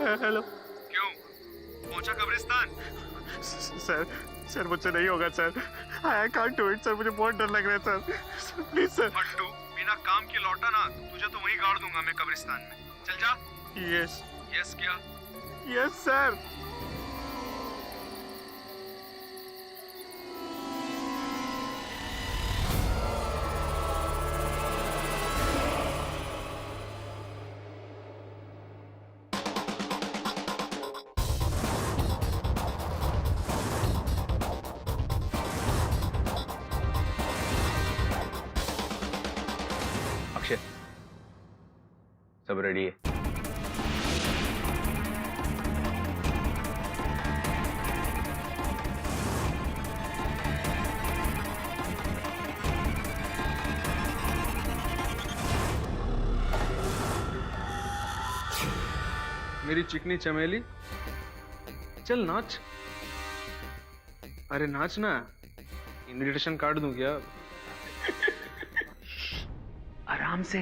Hello. क्यों पहुंचा कब्रिस्तान? सर सर मुझसे नहीं होगा sir. I can't do it sir, मुझे बहुत डर लग रहा है सर, प्लीज सर। हट्टू, बिना काम के लौटा ना, तुझे तो वहीं गाड़ दूंगा मैं कब्रिस्तान में। चल जा। यस यस क्या? Yes sir. अक्षय, सब रेडी है? मेरी चिकनी चमेली, चल नाच। अरे नाच ना, इनविटेशन कार्ड दूं क्या? आराम से,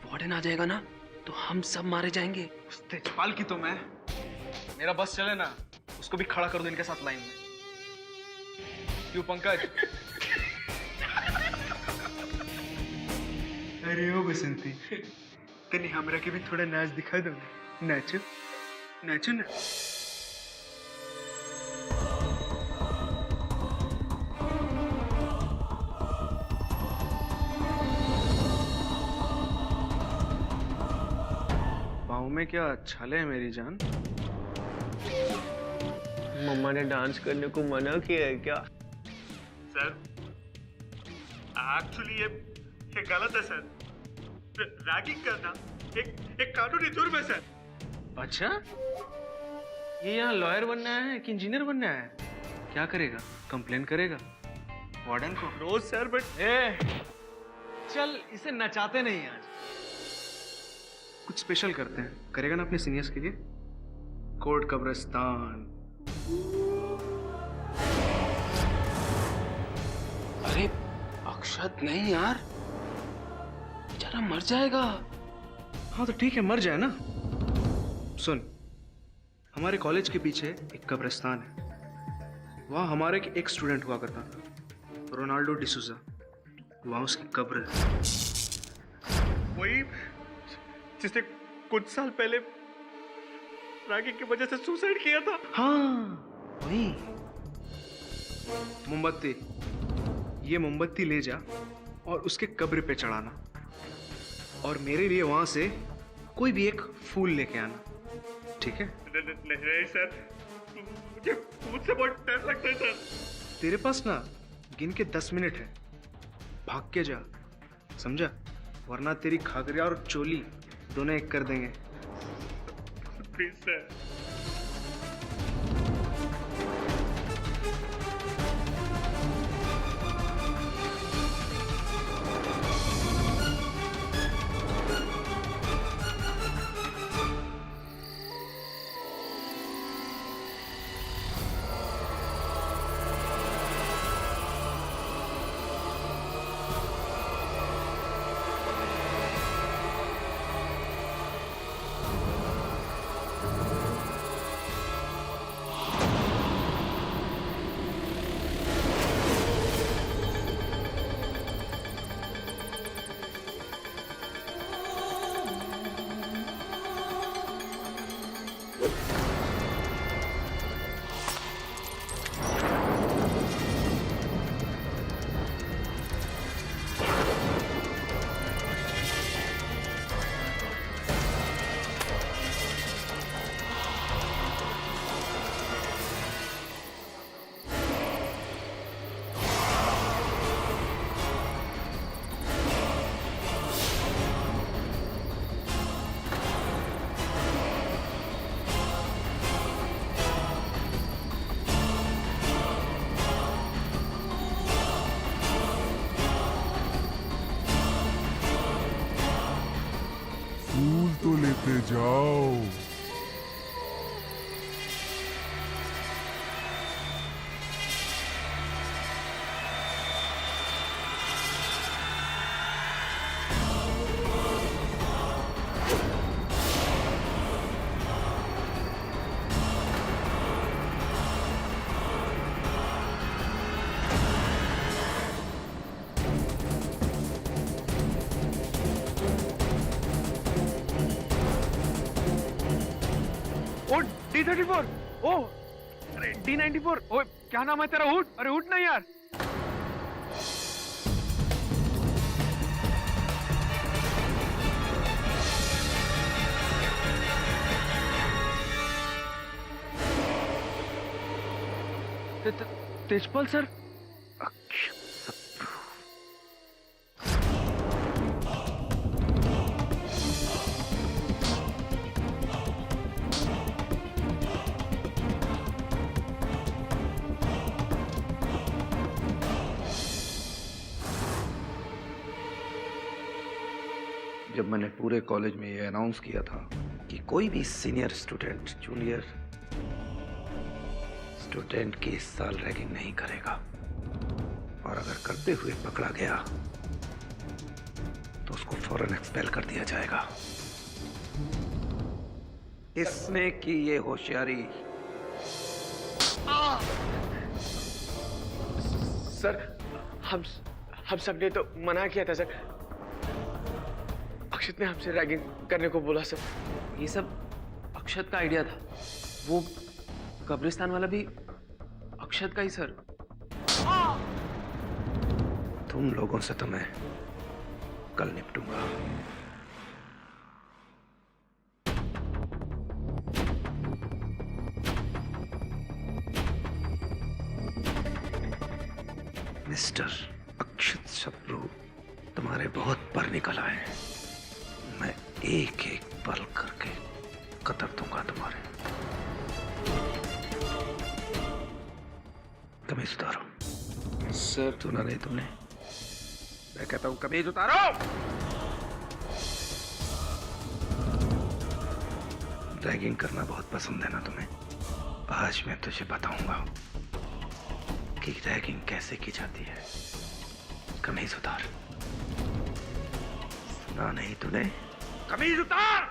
वार्डन आ जाएगा ना तो हम सब मारे जाएंगे। उस तेजपाल की तो मैं, मेरा बस चले ना उसको भी खड़ा कर दो इनके साथ लाइन में। क्यों पंकज? अरे ओ बसंती, तनी हमरा के भी थोड़ा नाच दिखा दो। नाचो नाचो ना। पाँव में क्या छाले है मेरी जान? मम्मा ने डांस करने को मना किया है क्या? सर एक्चुअली ये गलत है सर। रैगिंग करना एक कानूनी जुर्म है सर। अच्छा, ये यहाँ लॉयर बनना है कि इंजीनियर बनना है? क्या करेगा? कंप्लेन करेगा वार्डन को? नो सर बट चल इसे नचाते नहीं आज, कुछ स्पेशल करते हैं। करेगा ना अपने सीनियर्स के लिए? कोर्ट कब्रिस्तान। अरे अक्षत नहीं यार, बेचारा मर जाएगा। हाँ तो ठीक है, मर जाए ना। सुन, हमारे कॉलेज के पीछे एक कब्रिस्तान है, वहाँ हमारे एक स्टूडेंट हुआ करता था, रोनाल्डो डिसूजा। वहाँ उसकी कब्र है। वही जिसने कुछ साल पहले रैगिंग की वजह से सुसाइड किया था। हाँ वही। मोमबत्ती, ये मोमबत्ती ले जा और उसके कब्र पे चढ़ाना, और मेरे लिए वहां से कोई भी एक फूल लेके आना, ठीक है? नहीं सर, मुझसे बहुत डर लगता है सर। तेरे पास ना गिन के 10 मिनट है, भाग के जा, समझा? वरना तेरी घाघरिया और चोली दोनों एक कर देंगे। Please sir. फूल तो लेते जाओ। ओ D34, ओ अरे D94, ओ क्या नाम है तेरा? उठ, अरे उठ ना यार। तेजपाल सर, जब मैंने पूरे कॉलेज में ये अनाउंस किया था कि कोई भी सीनियर स्टूडेंट जूनियर स्टूडेंट की इस साल रैगिंग नहीं करेगा, और अगर करते हुए पकड़ा गया तो उसको फौरन एक्सपेल कर दिया जाएगा। इसने की ये होशियारी सर हम सबने तो मना किया था सर। अक्षत ने हमसे रैगिंग करने को बोला सर। ये सब अक्षत का आइडिया था। वो कब्रिस्तान वाला भी अक्षत का ही सर। तुम लोगों से तो मैं कल निपटूंगा। मिस्टर अक्षत शब्रू, तुम्हारे बहुत पर निकल आए हैं। मैं एक एक पल करके कतर दूंगा तुम्हारे। कमीज उतारो। सर सुना नहीं तुमने? मैं कहता हूं कमीज उतारो। रैगिंग करना बहुत पसंद है ना तुम्हें? आज मैं तुझे बताऊंगा कि रैगिंग कैसे की जाती है। कमीज उतार। सुना नहीं तूने? कमीज उतार।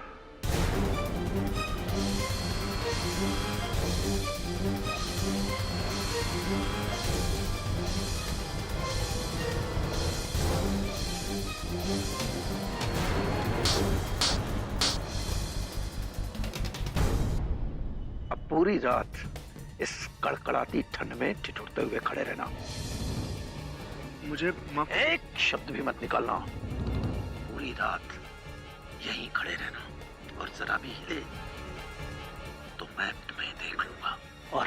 अब पूरी रात इस कड़कड़ाती ठंड में ठिठुरते हुए खड़े रहना। मुझे माफ। एक शब्द भी मत निकालना। पूरी रात यहीं खड़े रहना, और जरा भी हिले तो मैं तुम्हें देख लूंगा, और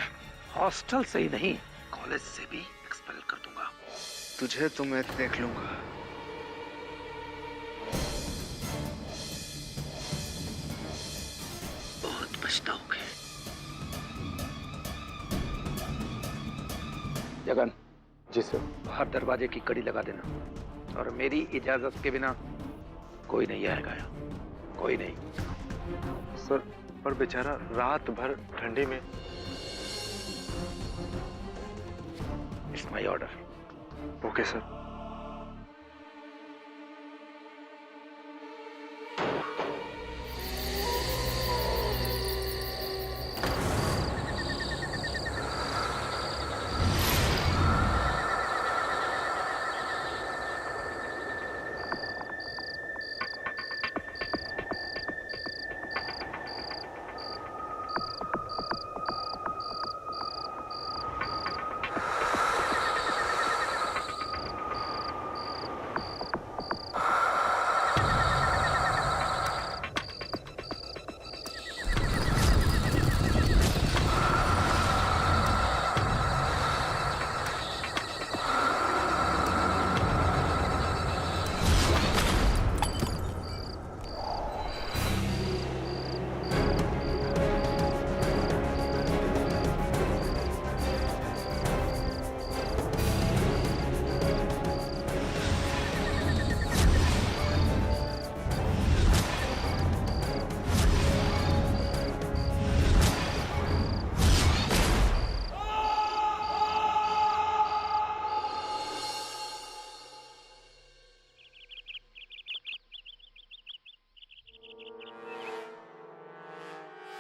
हॉस्टल से ही नहीं कॉलेज से भी एक्सपेल कर दूंगा। तुझे तो मैं देख लूंगा। बहुत पछताओगे। जगन। जी सर। बाहर दरवाजे की कड़ी लगा देना, और मेरी इजाजत के बिना कोई नहीं आएगा यहाँ। कोई नहीं। सर पर बेचारा रात भर ठंडी में। It's my order. Okay sir.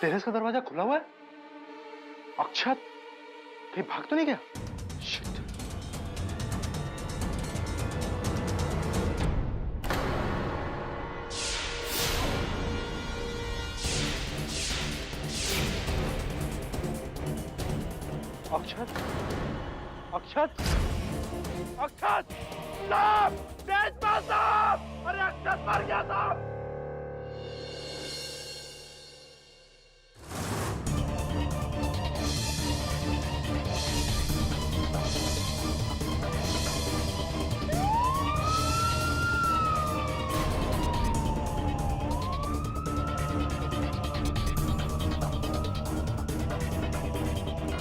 Terrace का दरवाजा खुला हुआ है। अक्षत कहीं भाग तो नहीं गया? Shit. अक्षत, अक्षत, अक्षत, साहब, तेजपाल साहब, अरे अक्षत मर गया साहब।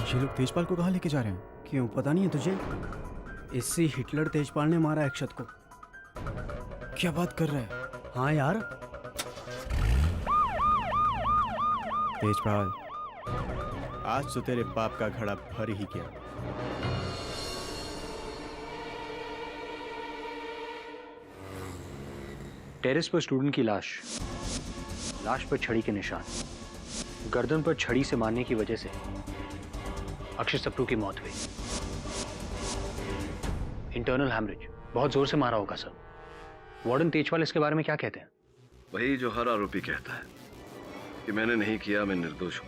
ये लोग तेजपाल को कहाँ लेके जा रहे हैं? क्यों, पता नहीं है तुझे? इससे हिटलर तेजपाल ने मारा अक्षत को। क्या बात कर रहा है? हाँ यार। तेजपाल, आज तो तेरे पाप का घड़ा भर ही गया। टेरेस पर स्टूडेंट की लाश पर छड़ी के निशान, गर्दन पर छड़ी से मारने की वजह से अक्षय सप्रू की मौत हुई। इंटरनल हैमरेज, बहुत जोर से मारा होगा सर। वार्डन तेजपाल इसके बारे में क्या कहते हैं? वही जो हर आरोपी कहता है कि मैंने नहीं किया, मैं निर्दोष हूं।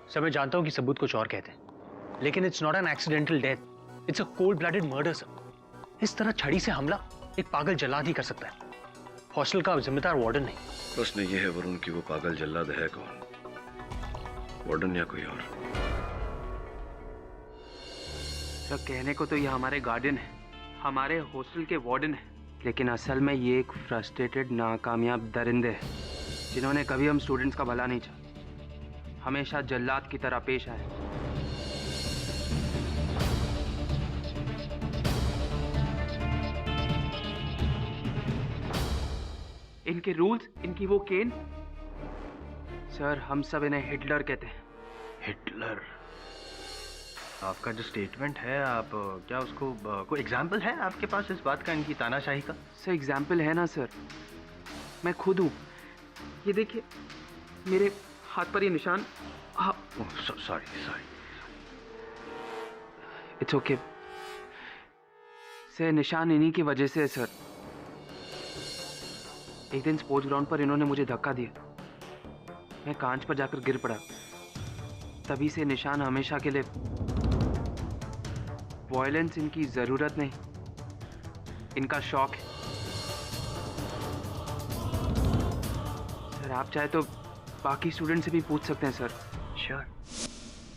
सर मैं जानता हूं कि सबूत कुछ और कहते हैं, लेकिन it's not an accidental death, it's a cold blooded murder sir. इस तरह छड़ी से हमला एक पागल जल्लाद ही कर सकता है, हॉस्टल का जिम्मेदार वार्डन नहीं। प्रश्न ये है वरुण कि वो पागल जल्लाद है कौन, वार्डन या कोई और? सर कहने को तो ये हमारे गार्डियन है, हमारे हॉस्टल के वार्डन है, लेकिन असल में ये एक फ्रस्ट्रेटेड नाकामयाब दरिंदे हैं जिन्होंने कभी हम स्टूडेंट्स का भला नहीं चाहा, हमेशा जल्लाद की तरह पेश आए। इनके रूल्स, इनकी वो केन, सर हम सब इन्हें हिटलर कहते हैं। हिटलर? आपका जो स्टेटमेंट है, आप क्या उसको कोई एग्जाम्पल है आपके पास इस बात का, इनकी तानाशाही का? सर एग्जाम्पल है ना सर, मैं खुद हूँ। ये देखिए मेरे हाथ पर ये निशान। सॉरी। इट्स ओके सर, निशान इन्हीं की वजह से है सर। एक दिन स्पोर्ट्स ग्राउंड पर इन्होंने मुझे धक्का दिया, मैं कांच पर जाकर गिर पड़ा। तभी से निशान हमेशा के लिए। वॉयलेंस इनकी जरूरत नहीं, इनका शौक है। सर आप चाहे तो बाकी स्टूडेंट से भी पूछ सकते हैं sir. Sure.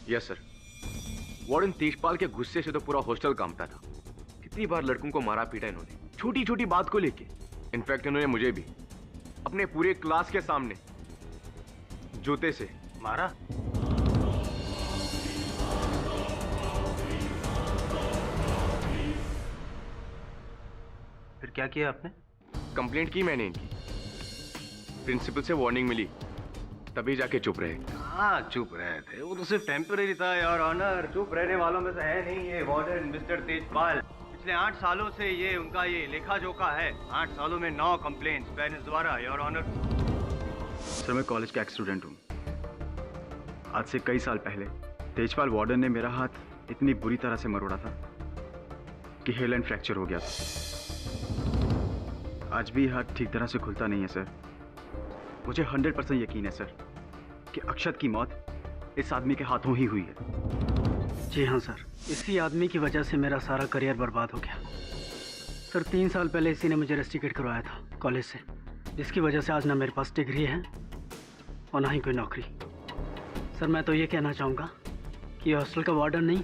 Yes sir. Warden Tejpal के गुस्से से तो पूरा हॉस्टल कांपता था। कितनी बार लड़कों को मारा पीटा इन्होंने, छोटी छोटी बात को लेके। इनफैक्ट इन्होंने मुझे भी अपने पूरे क्लास के सामने जूते से मारा। फिर क्या किया आपने? कंप्लेंट की मैंने इनकी, प्रिंसिपल से वार्निंग मिली, तभी जाके चुप रहे। हाँ चुप रहे थे, वो तो सिर्फ टेम्परेरी था योर ऑनर। चुप रहने वालों में से है नहीं ये वार्डन मिस्टर तेजपाल। पिछले 8 सालों से ये उनका ये लेखा जोखा है। 8 सालों में 9 कंप्लेंट्स पेरेंट्स द्वारा योर ऑनर। सर मैं कॉलेज का एक स्टूडेंट हूँ। आज से कई साल पहले तेजपाल वार्डन ने मेरा हाथ इतनी बुरी तरह से मरोड़ा था कि हेयरलाइन फ्रैक्चर हो गया था। आज भी हाथ ठीक तरह से खुलता नहीं है सर। मुझे 100% यकीन है सर कि अक्षत की मौत इस आदमी के हाथों ही हुई है। जी हाँ सर, इसी आदमी की वजह से मेरा सारा करियर बर्बाद हो गया सर। 3 साल पहले इसी ने मुझे रेस्टिकेट करवाया था कॉलेज से, जिसकी वजह से आज ना मेरे पास डिग्री है और ना ही कोई नौकरी। सर मैं तो ये कहना चाहूँगा कि ये हॉस्टल का वार्डन नहीं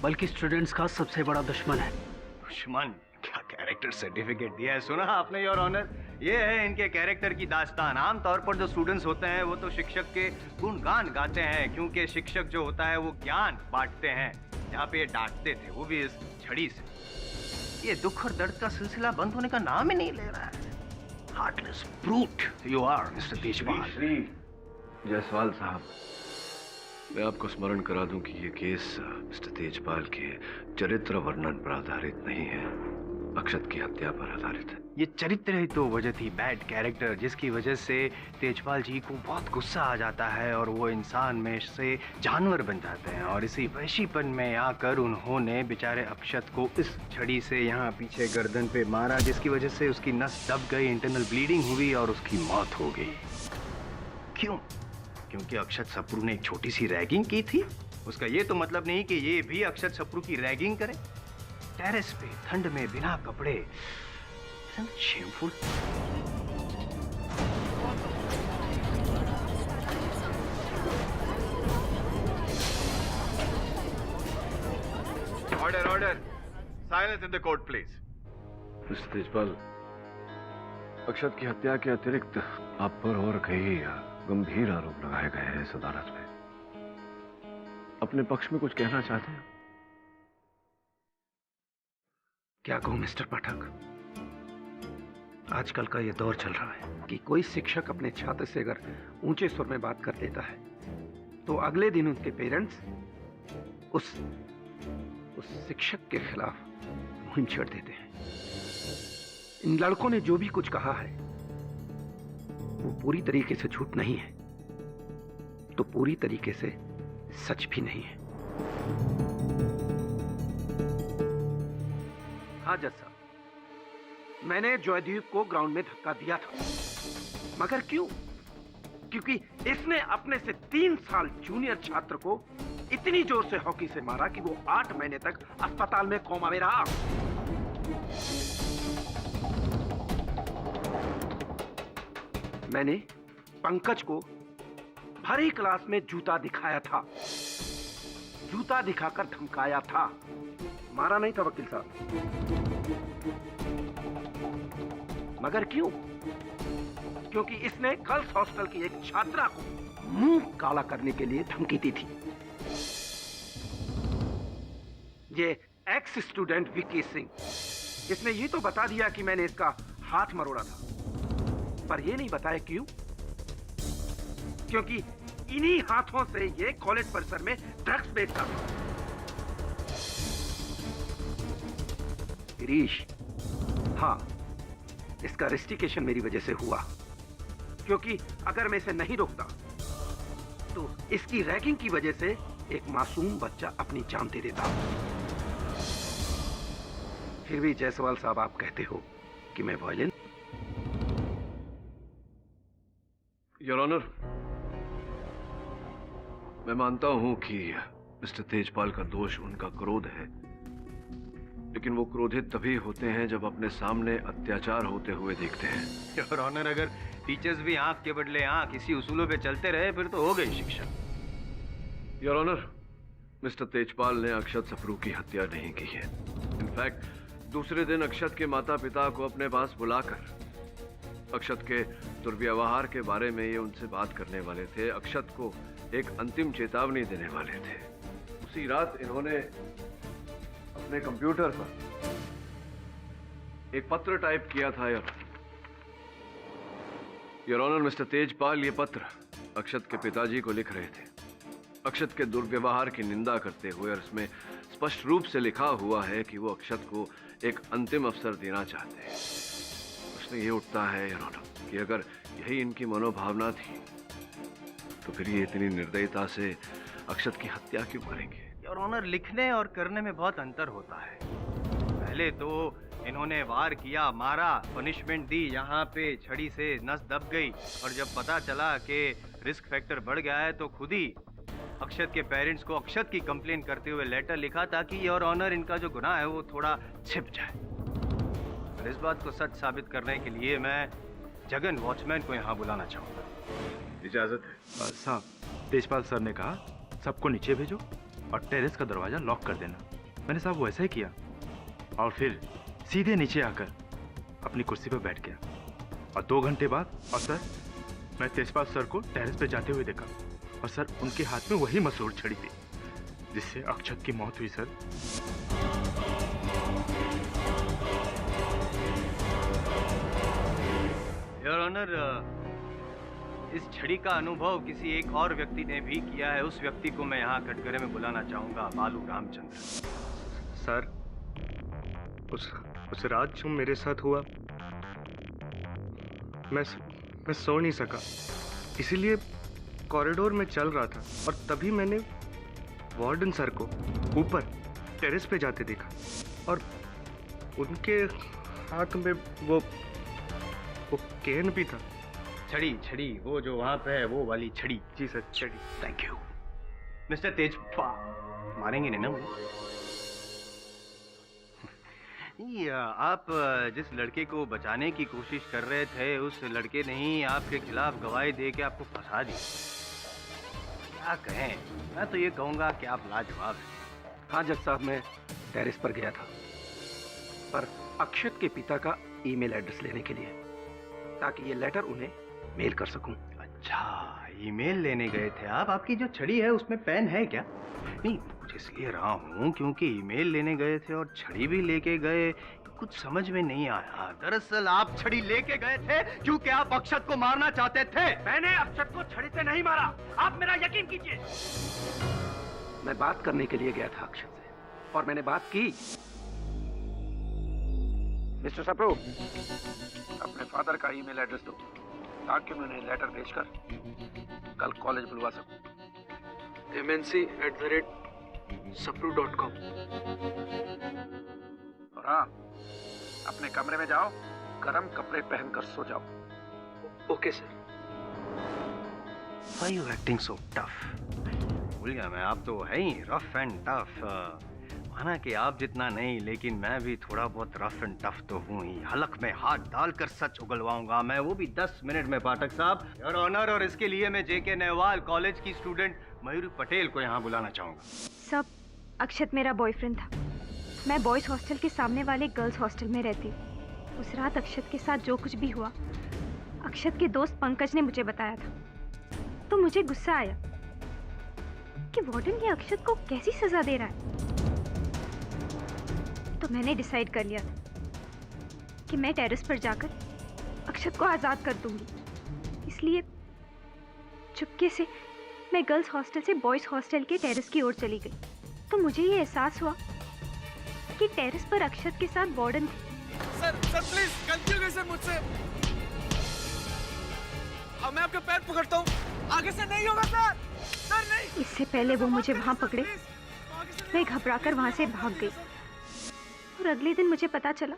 बल्कि स्टूडेंट्स का सबसे बड़ा दुश्मन है। दुश्मन? क्या कैरेक्टर सर्टिफिकेट दिया है, सुना आपने योर ऑनर? ये है इनके कैरेक्टर की दास्तान। आमतौर पर जो स्टूडेंट्स होते हैं वो तो शिक्षक के गुणगान गाते हैं, क्योंकि शिक्षक जो होता है वो ज्ञान बांटते हैं। यहाँ पे ये डांटते थे, वो भी इस छड़ी से। ये दुख और दर्द का सिलसिला बंद होने का नाम ही नहीं ले रहा है। Heartless brute you are mister Tejpal. Jaiswal साहब, मैं आपको स्मरण करा दूं कि ये केस मिस्टर तेजपाल के चरित्र वर्णन पर आधारित नहीं है, अक्षत की हत्या पर आधारित है। ये चरित्र ही तो वजह थी, बैड कैरेक्टर, जिसकी वजह से तेजपाल जी को बहुत गुस्सा आ जाता है और वो इंसान में से जानवर बन जाते हैं। और इसी वहशीपन में आकर उन्होंने बेचारे अक्षत को इस छड़ी से यहाँ पीछे गर्दन पे मारा, जिसकी वजह से उसकी नस दब गई, इंटरनल ब्लीडिंग हुई और उसकी मौत हो गई। क्यों? क्योंकि अक्षत सप्रू ने एक छोटी सी रैगिंग की थी। उसका ये तो मतलब नहीं कि ये भी अक्षत सप्रू की रैगिंग करे। टेरेस पे ठंड में बिना कपड़े, shameful. Order silence in the court please. Mister Tejpal, Akshat की हत्या के अतिरिक्त आप पर और कई गंभीर आरोप लगाए गए हैं इस अदालत में। अपने पक्ष में कुछ कहना चाहते हैं? क्या कहूं मिस्टर पाठक, आजकल का ये दौर चल रहा है कि कोई शिक्षक अपने छात्र से अगर ऊंचे स्वर में बात कर देता है तो अगले दिन उनके पेरेंट्स उस शिक्षक के खिलाफ मुहिम छेड़ देते हैं। इन लड़कों ने जो भी कुछ कहा है वो पूरी तरीके से झूठ नहीं है तो पूरी तरीके से सच भी नहीं है। हाँ जज साहब, मैंने जॉयदीप को ग्राउंड में धक्का दिया था, मगर क्यों? क्योंकि इसने अपने से 3 साल जूनियर छात्र को इतनी जोर से हॉकी से मारा कि वो 8 महीने तक अस्पताल में कोमा में रहा। मैंने पंकज को भरी क्लास में जूता दिखाया था, जूता दिखाकर धमकाया था, मारा नहीं था वकील साहब। मगर क्यों? क्योंकि इसने गर्ल्स हॉस्टल की एक छात्रा को मुंह काला करने के लिए धमकी दी थी। ये एक्स स्टूडेंट विक्की सिंह, इसने ये तो बता दिया कि मैंने इसका हाथ मरोड़ा था, पर ये नहीं बताया क्यों। क्योंकि इन्हीं हाथों से ये कॉलेज परिसर में ड्रग्स बेचता था। गिरीश, हाँ, इसका रेस्टिकेशन मेरी वजह से हुआ, क्योंकि अगर मैं इसे नहीं रोकता तो इसकी रैगिंग की वजह से एक मासूम बच्चा अपनी जान दे देता। फिर भी जायसवाल साहब, आप कहते हो कि मैं वायलेंट। योर ऑनर, मैं मानता हूं कि मिस्टर तेजपाल का दोष उनका क्रोध है, लेकिन वो क्रोधित तभी होते हैं जब अपने सामने अत्याचार होते हुए देखते हैं। योर ऑनर, अगर टीचर्स भी आंख के बदले आंख इसी उसूलों पे चलते रहे फिर तो हो गई शिक्षा। योर ऑनर, मिस्टर तेजपाल ने अक्षत सप्रू की हत्या नहीं की है। इनफैक्ट दूसरे दिन अक्षत के माता पिता को अपने पास बुलाकर अक्षत के दुर्व्यवहार के बारे में ये उनसे बात करने वाले थे, अक्षत को एक अंतिम चेतावनी देने वाले थे। उसी रात इन्होंने अपने कंप्यूटर पर एक पत्र टाइप किया था। योर ऑनर, मिस्टर तेजपाल ये पत्र अक्षत के पिताजी को लिख रहे थे, अक्षत के दुर्व्यवहार की निंदा करते हुए, और इसमें स्पष्ट रूप से लिखा हुआ है कि वो अक्षत को एक अंतिम अवसर देना चाहते हैं। प्रश्न ये उठता है योर ऑनर कि अगर यही इनकी मनोभावना थी तो फिर ये इतनी निर्दयता से अक्षत की हत्या क्यों करेंगे? योर ऑनर, लिखने और करने में बहुत अंतर होता है। पहले तो इन्होंने वार किया, मारा, पनिशमेंट दी, यहाँ पे छड़ी से नस दब गई, और जब पता चला कि रिस्क फैक्टर बढ़ गया है तो खुद ही अक्षत के पेरेंट्स को अक्षत की कंप्लेन करते हुए लेटर लिखा ताकि योर ऑनर इनका जो गुनाह है वो थोड़ा छिप जाए। और इस बात को सच साबित करने के लिए मैं जगन वॉचमैन को यहाँ बुलाना चाहूँगा। इजाजत है साहब। तेजपाल सर ने कहा सबको नीचे भेजो और टेरेस का दरवाजा लॉक कर देना। मैंने साहब वैसा ही किया और फिर सीधे नीचे आकर अपनी कुर्सी पर बैठ गया। और 2 घंटे बाद और सर मैं तेजपाल सर को टेरेस पे जाते हुए देखा, और सर उनके हाथ में वही मसूर छड़ी थी जिससे अक्षत की मौत हुई। सर योर ऑनर, इस छड़ी का अनुभव किसी एक और व्यक्ति ने भी किया है। उस व्यक्ति को मैं यहाँ कटघरे में बुलाना चाहूंगा, बालू रामचंद्र। सर, उस रात जो मेरे साथ हुआ, मैं सो नहीं सका, इसीलिए कॉरिडोर में चल रहा था और तभी मैंने वार्डन सर को ऊपर टेरेस पे जाते देखा और उनके हाथ में वो केन भी था। छड़ी, वो जो वहां पे है वो वाली छड़ी। जी सर, छड़ी। Thank you. मिस्टर तेजपाल, मारेंगे नहीं ना मुझे? आप जिस लड़के को बचाने की कोशिश कर रहे थे, उस लड़के ने ही आपके खिलाफ गवाही दे के आपको फंसा दी। क्या कहें, मैं तो ये कहूंगा कि आप लाजवाब हैं। हाँ जज साहब, मैं टेरेस पर गया था, पर अक्षत के पिता का ईमेल एड्रेस लेने के लिए, ताकि ये लेटर उन्हें मेल कर सकूं। अच्छा, ईमेल लेने गए थे आप? आपकी जो छड़ी है उसमें पेन है क्या? नहीं, पूछ इसलिए रहा हूँ क्योंकि ईमेल लेने गए थे और छड़ी भी लेके गए, कुछ समझ में नहीं आया। दरअसल आप छड़ी लेके गए थे क्योंकि आप अक्षत को मारना चाहते थे। मैंने अक्षत को छड़ी से नहीं मारा, आप मेरा यकीन कीजिए। मैं बात करने के लिए गया था अक्षत से, और मैंने बात की। मिस्टर सप्रू, अपने फादर का ईमेल एड्रेस दो, ताकि मैं उन्हें लेटर भेजकर कल कॉलेज बुलवा सकूं। mnc@sapru.com। और हाँ, अपने कमरे में जाओ, गर्म कपड़े पहनकर सो जाओ। Okay sir. Why you acting so tough? भूल गया मैं, आप तो है ही रफ एंड टफ। माना कि आप जितना नहीं, लेकिन मैं भी थोड़ा बहुत रफ एंड टफ तो हूँ ही। हलक में हाथ डालकर सच उगलवाऊंगा मैं, वो भी 10 मिनट में। पाठक साहब, योर ऑनर, और इसके लिए मैं जेके नेहवाल कॉलेज की स्टूडेंट मयूरी पटेल को यहाँ बुलाना चाहूंगा। सब, अक्षत मेरा बॉयफ्रेंड था। मैं बॉयज हॉस्टल के सामने वाले गर्ल्स हॉस्टल में रहती। उस रात अक्षत के साथ जो कुछ भी हुआ, अक्षत के दोस्त पंकज ने मुझे बताया था। तो मुझे गुस्सा आया कि वार्डन ये अक्षत को कैसी सजा दे रहा है। तो मैंने डिसाइड कर लिया था कि मैं टेरेस पर जाकर अक्षत को आज़ाद कर दूंगी। इसलिए चुपके से मैं गर्ल्स हॉस्टल से बॉयज हॉस्टल के टेरेस की ओर चली गई। तो मुझे ये एहसास हुआ कि टेरेस पर अक्षत के साथ वार्डन थे। सर प्लीज, गलती हो गई सर मुझसे। अब मैं आपके पैर पकड़ता हूँ, आगे से नहीं होगा सर। सर नहीं। इससे पहले वो मुझे वहां पकड़े, मैं घबराकर वहां से भाग गई। और अगले दिन मुझे पता चला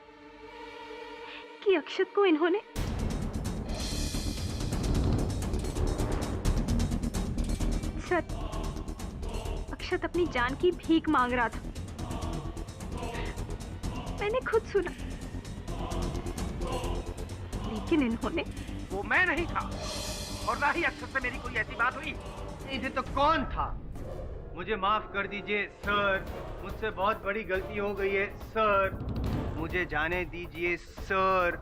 कि अक्षत को इन्होंने सर, अक्षत अपनी जान की भीख मांग रहा था। मैंने खुद सुना, लेकिन इन्होंने। वो मैं नहीं था, और ना ही अक्षत से मेरी कोई ऐसी बात हुई। इसे तो कौन था? मुझे माफ कर दीजिए सर, मुझसे बहुत बड़ी गलती हो गई है सर, मुझे जाने दीजिए सर।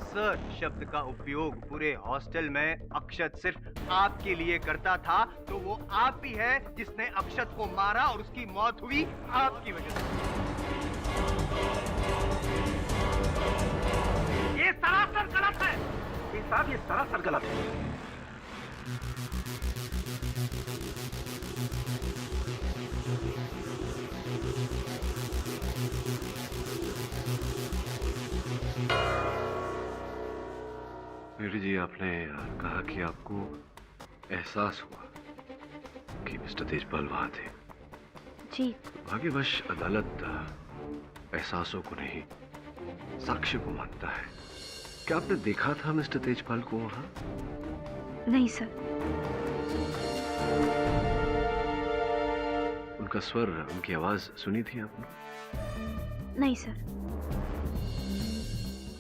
सर शब्द का उपयोग पूरे हॉस्टल में अक्षत सिर्फ आपके लिए करता था, तो वो आप ही है जिसने अक्षत को मारा, और उसकी मौत हुई आपकी वजह से। ये सरासर गलत है। साहब, ये सरासर गलत है। मेरी जी, आपने कहा कि आपको एहसास हुआ कि मिस्टर तेजपाल वहां थे। जी। भाग्यवश अदालत एहसासों को नहीं, साक्ष्य को मानता है। क्या आपने देखा था मिस्टर तेजपाल को वहां? नहीं सर। उनका स्वर, उनकी आवाज सुनी थी आपने? नहीं सर।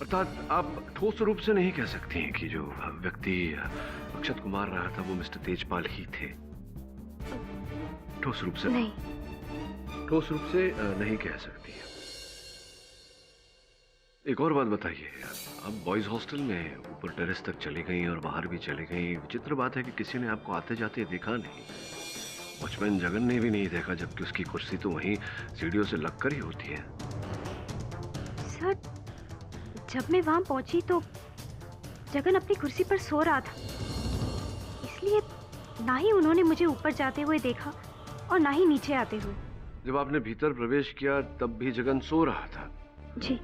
अर्थात आप ठोस रूप से नहीं कह सकती हैं कि जो व्यक्ति अक्षत को मार रहा था वो मिस्टर तेजपाल ही थे? ठोस रूप से नहीं। ठोस रूप से नहीं कह सकती है। एक और बात बताइए, आप बॉयज हॉस्टल में ऊपर टेरेस तक चली गई और बाहर भी चली गई। विचित्र बात है कि किसी ने आपको आते जाते देखा नहीं। वॉचमैन जगन ने भी नहीं देखा, जबकि उसकी कुर्सी तो वहीं सीढ़ियों से लगकर ही होती है। सर, जब मैं वहां पहुंची तो जगन अपनी कुर्सी पर सो रहा था, इसलिए ना ही उन्होंने मुझे ऊपर जाते हुए देखा और ना ही नीचे आते हुए। जब आपने भीतर प्रवेश किया तब भी जगन सो रहा था? जी।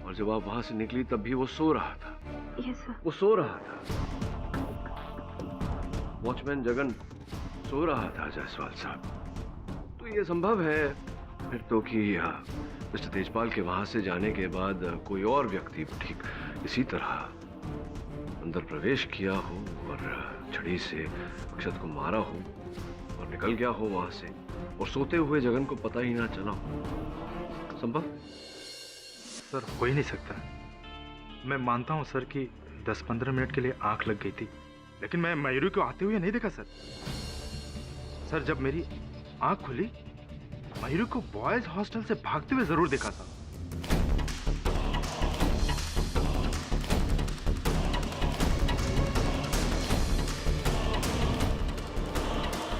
और जब आप वहां से निकली तब भी वो सो रहा था? Yes sir. वो सो रहा था। वॉचमैन जगन सो रहा था जायसवाल साहब। तो ये संभव है फिर तो कि मिस्टर तेजपाल के वहां से जाने के बाद कोई और व्यक्ति ठीक इसी तरह अंदर प्रवेश किया हो और छड़ी से अक्षत को मारा हो और निकल गया हो वहां से, और सोते हुए जगन को पता ही ना चला हो? संभव? सर हो ही नहीं सकता। मैं मानता हूं सर कि 10-15 मिनट के लिए आंख लग गई थी, लेकिन मैं मयूरी को आते हुए नहीं देखा सर। सर जब मेरी आंख खुली, मयूरी को बॉयज हॉस्टल से भागते हुए जरूर देखा था।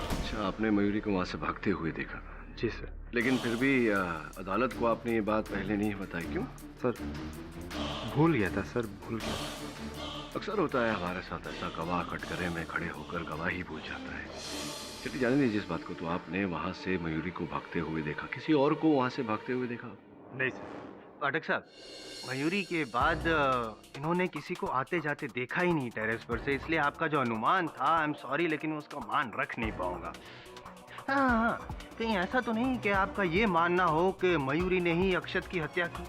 अच्छा, आपने मयूरी को वहां से भागते हुए देखा? जी सर। लेकिन फिर भी अदालत को आपने ये बात पहले नहीं बताई, क्यों? सर भूल गया था सर, भूल गया। अक्सर होता है हमारे साथ ऐसा, गवाह कटघरे में खड़े होकर गवाही भूल जाता है। चलिए जाने दीजिए इस बात को। तो आपने वहां से मयूरी को भागते हुए देखा, किसी और को वहां से भागते हुए देखा? नहीं सर। पाठक साहब, मयूरी के बाद इन्होंने किसी को आते जाते देखा ही नहीं टेरेस पर से, इसलिए आपका जो अनुमान था, आई एम सॉरी लेकिन मैं उसका मान रख नहीं पाऊंगा। हाँ, कहीं ऐसा तो नहीं कि आपका ये मानना हो कि मयूरी ने ही अक्षत की हत्या की?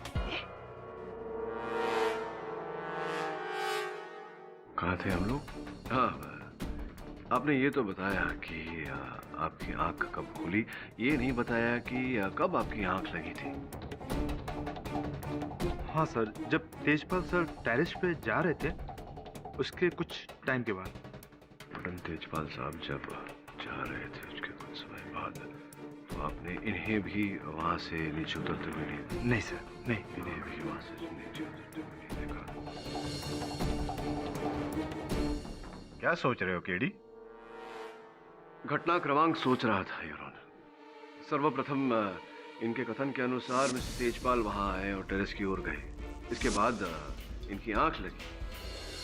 कहाँ थे हम लोग? हाँ, आपने ये तो बताया कि आपकी आंख कब खुली, ये नहीं बताया कि कब आपकी आंख लगी थी। हाँ सर, जब तेजपाल सर टेरेस पे जा रहे थे उसके कुछ टाइम के बाद। तेजपाल साहब जब जा रहे थे उसके कुछ समय बाद, तो आपने इन्हें भी वहां से नीचे उतरते हुए नहीं? नहीं सर, नहीं। इन्हें भी वहां से नीचे उतरते हुए नहीं देखा। क्या सोच रहे हो केडी? घटना क्रमांक सोच रहा था योर ऑनर। सर्वप्रथम इनके कथन के अनुसार मिस्टर तेजपाल वहां आए और टेरेस की ओर गए। इसके बाद इनकी आंख लगी,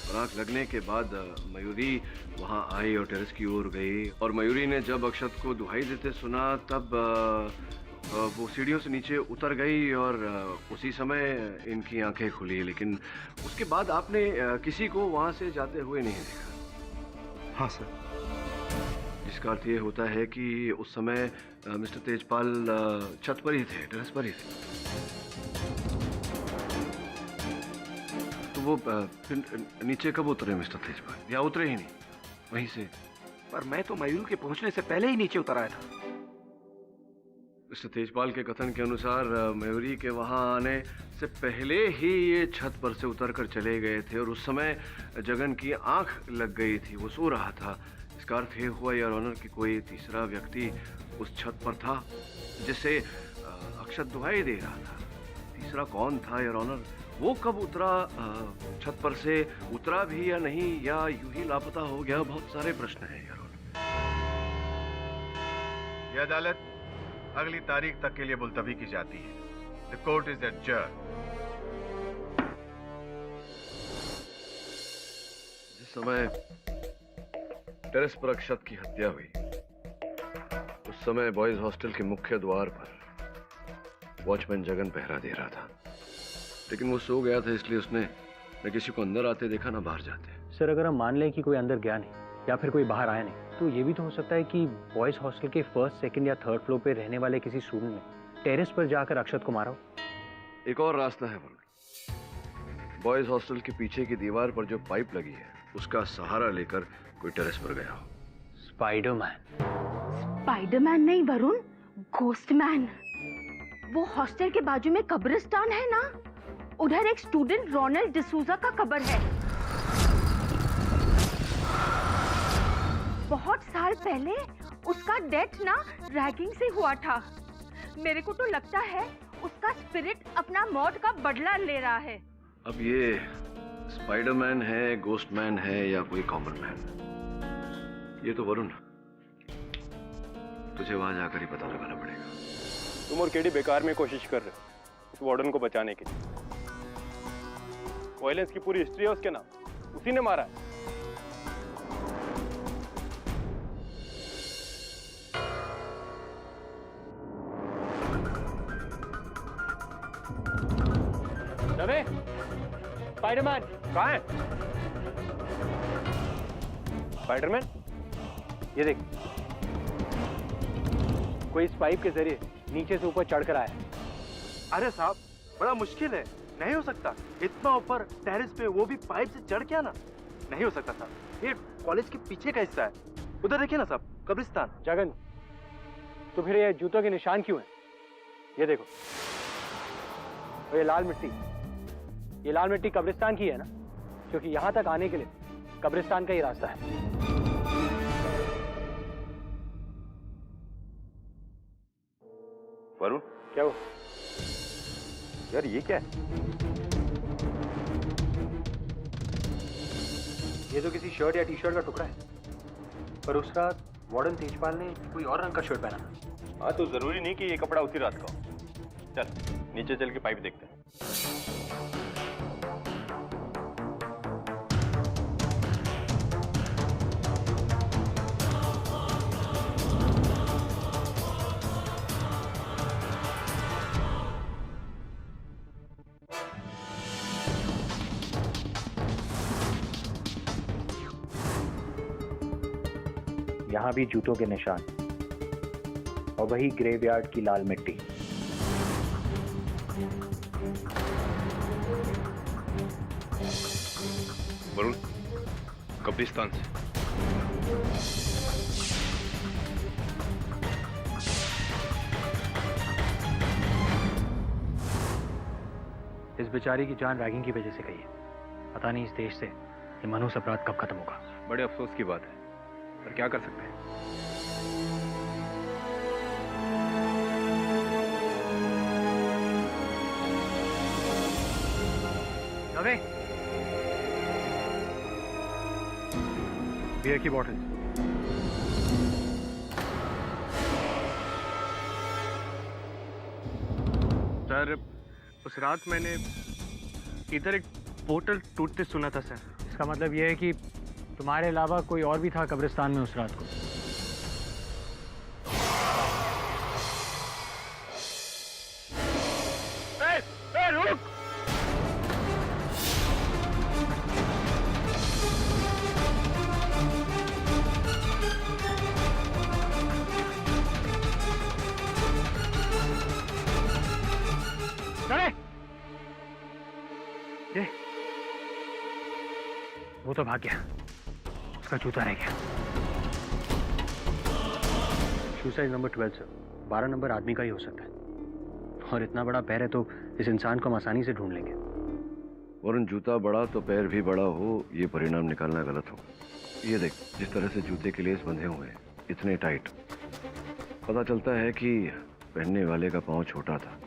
और आंख लगने के बाद मयूरी वहां आई और टेरेस की ओर गई, और मयूरी ने जब अक्षत को दुहाई देते सुना तब वो सीढ़ियों से नीचे उतर गई, और उसी समय इनकी आंखें खुली। लेकिन उसके बाद आपने किसी को वहां से जाते हुए नहीं देखा? हाँ सर। जिसका अर्थ ये होता है कि उस समय मिस्टर तेजपाल छत पर ही थे, टेरेस पर ही थे। तो वो फिर नीचे कब उतरे मिस्टर तेजपाल, या उतरे ही नहीं वहीं से? पर मैं तो मयूरी के पहुंचने से पहले ही नीचे उतर आया था। मिस्टर तेजपाल के कथन के अनुसार मयूरी के वहां आने से पहले ही ये छत पर से उतरकर चले गए थे, और उस समय जगन की आंख लग गई थी, वो सो रहा था। इसका अर्थ ये हुआ योर ऑनर कि कोई तीसरा व्यक्ति उस छत पर था जिसे अक्षत दुहाई दे रहा था। तीसरा कौन था योर ऑनर? वो कब उतरा छत पर से, उतरा भी या नहीं, या यूं ही लापता हो गया? बहुत सारे प्रश्न हैं योर ऑनर। यह अदालत अगली तारीख तक के लिए मुलतवी की जाती है। The court is adjourn. जिस समय टेरेस पर अक्षत की हत्या हुई, उस समय बॉयज हॉस्टल के मुख्य द्वार पर वॉचमैन जगन पहरा दे रहा था, लेकिन वो सो गया था, इसलिए उसने न किसी को अंदर आते देखा, न बाहर जाते। सर अगर हम मान लें कि कोई अंदर गया नहीं या फिर कोई बाहर आया नहीं, तो ये भी तो हो सकता है कि बॉयज हॉस्टल के फर्स्ट, सेकंड या थर्ड फ्लोर पे रहने वाले किसी स्टूडेंट ने टेरेस पर जाकर अक्षत को मारा हो। एक और रास्ता है वरुण। बॉयज हॉस्टल के पीछे की दीवार पर जो पाइप लगी है, उसका सहारा लेकर कोई टेरेस पर गया हो। स्पाइडरमैन। स्पाइडरमैन नहीं वरुण, घोस्टमैन। वो हॉस्टल के बाजू में कब्रिस्तान है ना, उधर एक स्टूडेंट रोनाल्ड डिसूजा का कब्र है। बहुत साल पहले उसका डेथ ना रैगिंग से हुआ था। मेरे को तो लगता है उसका स्पिरिट अपना मौत का बदला ले रहा है। अब ये स्पाइडरमैन है, घोस्टमैन है, या कोई कॉमन मैन? ये तो वरुण, तुझे वहां जाकर ही पता लगाना पड़ेगा। तुम और केडी बेकार में कोशिश कर रहे हो उस वार्डन को बचाने की। वायलेंस की पूरी हिस्ट्री है उसके नाम, उसी ने मारा है। रवे, स्पाइडरमैन कहाँ है? स्पाइडरमैन, ये देख, कोई इस पाइप के जरिए नीचे से ऊपर चढ़कर आया। अरे साहब, बड़ा मुश्किल है, नहीं हो सकता। इतना ऊपर टेरेस पे, वो भी पाइप से चढ़ के आना, नहीं हो सकता साहब। ये कॉलेज के पीछे का हिस्सा है। उधर देखिए ना साहब, कब्रिस्तान। जगन, तो फिर ये जूतों के निशान क्यों हैं? ये देखो, और ये लाल मिट्टी कब्रिस्तान की है ना, क्योंकि यहाँ तक आने के लिए कब्रिस्तान का ही रास्ता है। वरुण, क्या वो? यार ये क्या है? ये तो किसी शर्ट या टी शर्ट का टुकड़ा है, पर उस रात वार्डन तेजपाल ने कोई और रंग का शर्ट पहना। हाँ, तो जरूरी नहीं कि ये कपड़ा उसी रात का हो। चल नीचे चल के पाइप देखते हैं। यहाँ भी जूतों के निशान और वही ग्रेवयार्ड की लाल मिट्टी। वरुण, कब्रिस्तान से। इस बेचारी की जान रैगिंग की वजह से गई है। पता नहीं इस देश से ये मनुष्य अपराध कब खत्म होगा। बड़े अफसोस की बात है, पर क्या कर सकते हैं। रवि, बियर की बॉटल। सर, उस रात मैंने इधर एक बोतल टूटते सुना था सर। इसका मतलब यह है कि तुम्हारे अलावा कोई और भी था कब्रिस्तान में उस रात को। रुक! ये वो तो भाग गया, उसका जूता रह गया। शू साइज नंबर 12 सर। 12 नंबर आदमी का ही हो सकता है, और इतना बड़ा पैर है तो इस इंसान को हम आसानी से ढूंढ लेंगे। वरुण, जूता बड़ा तो पैर भी बड़ा हो, ये परिणाम निकालना गलत हो। ये देख, जिस तरह से जूते के लेस बंधे हुए हैं, इतने टाइट, पता चलता है कि पहनने वाले का पाँव छोटा था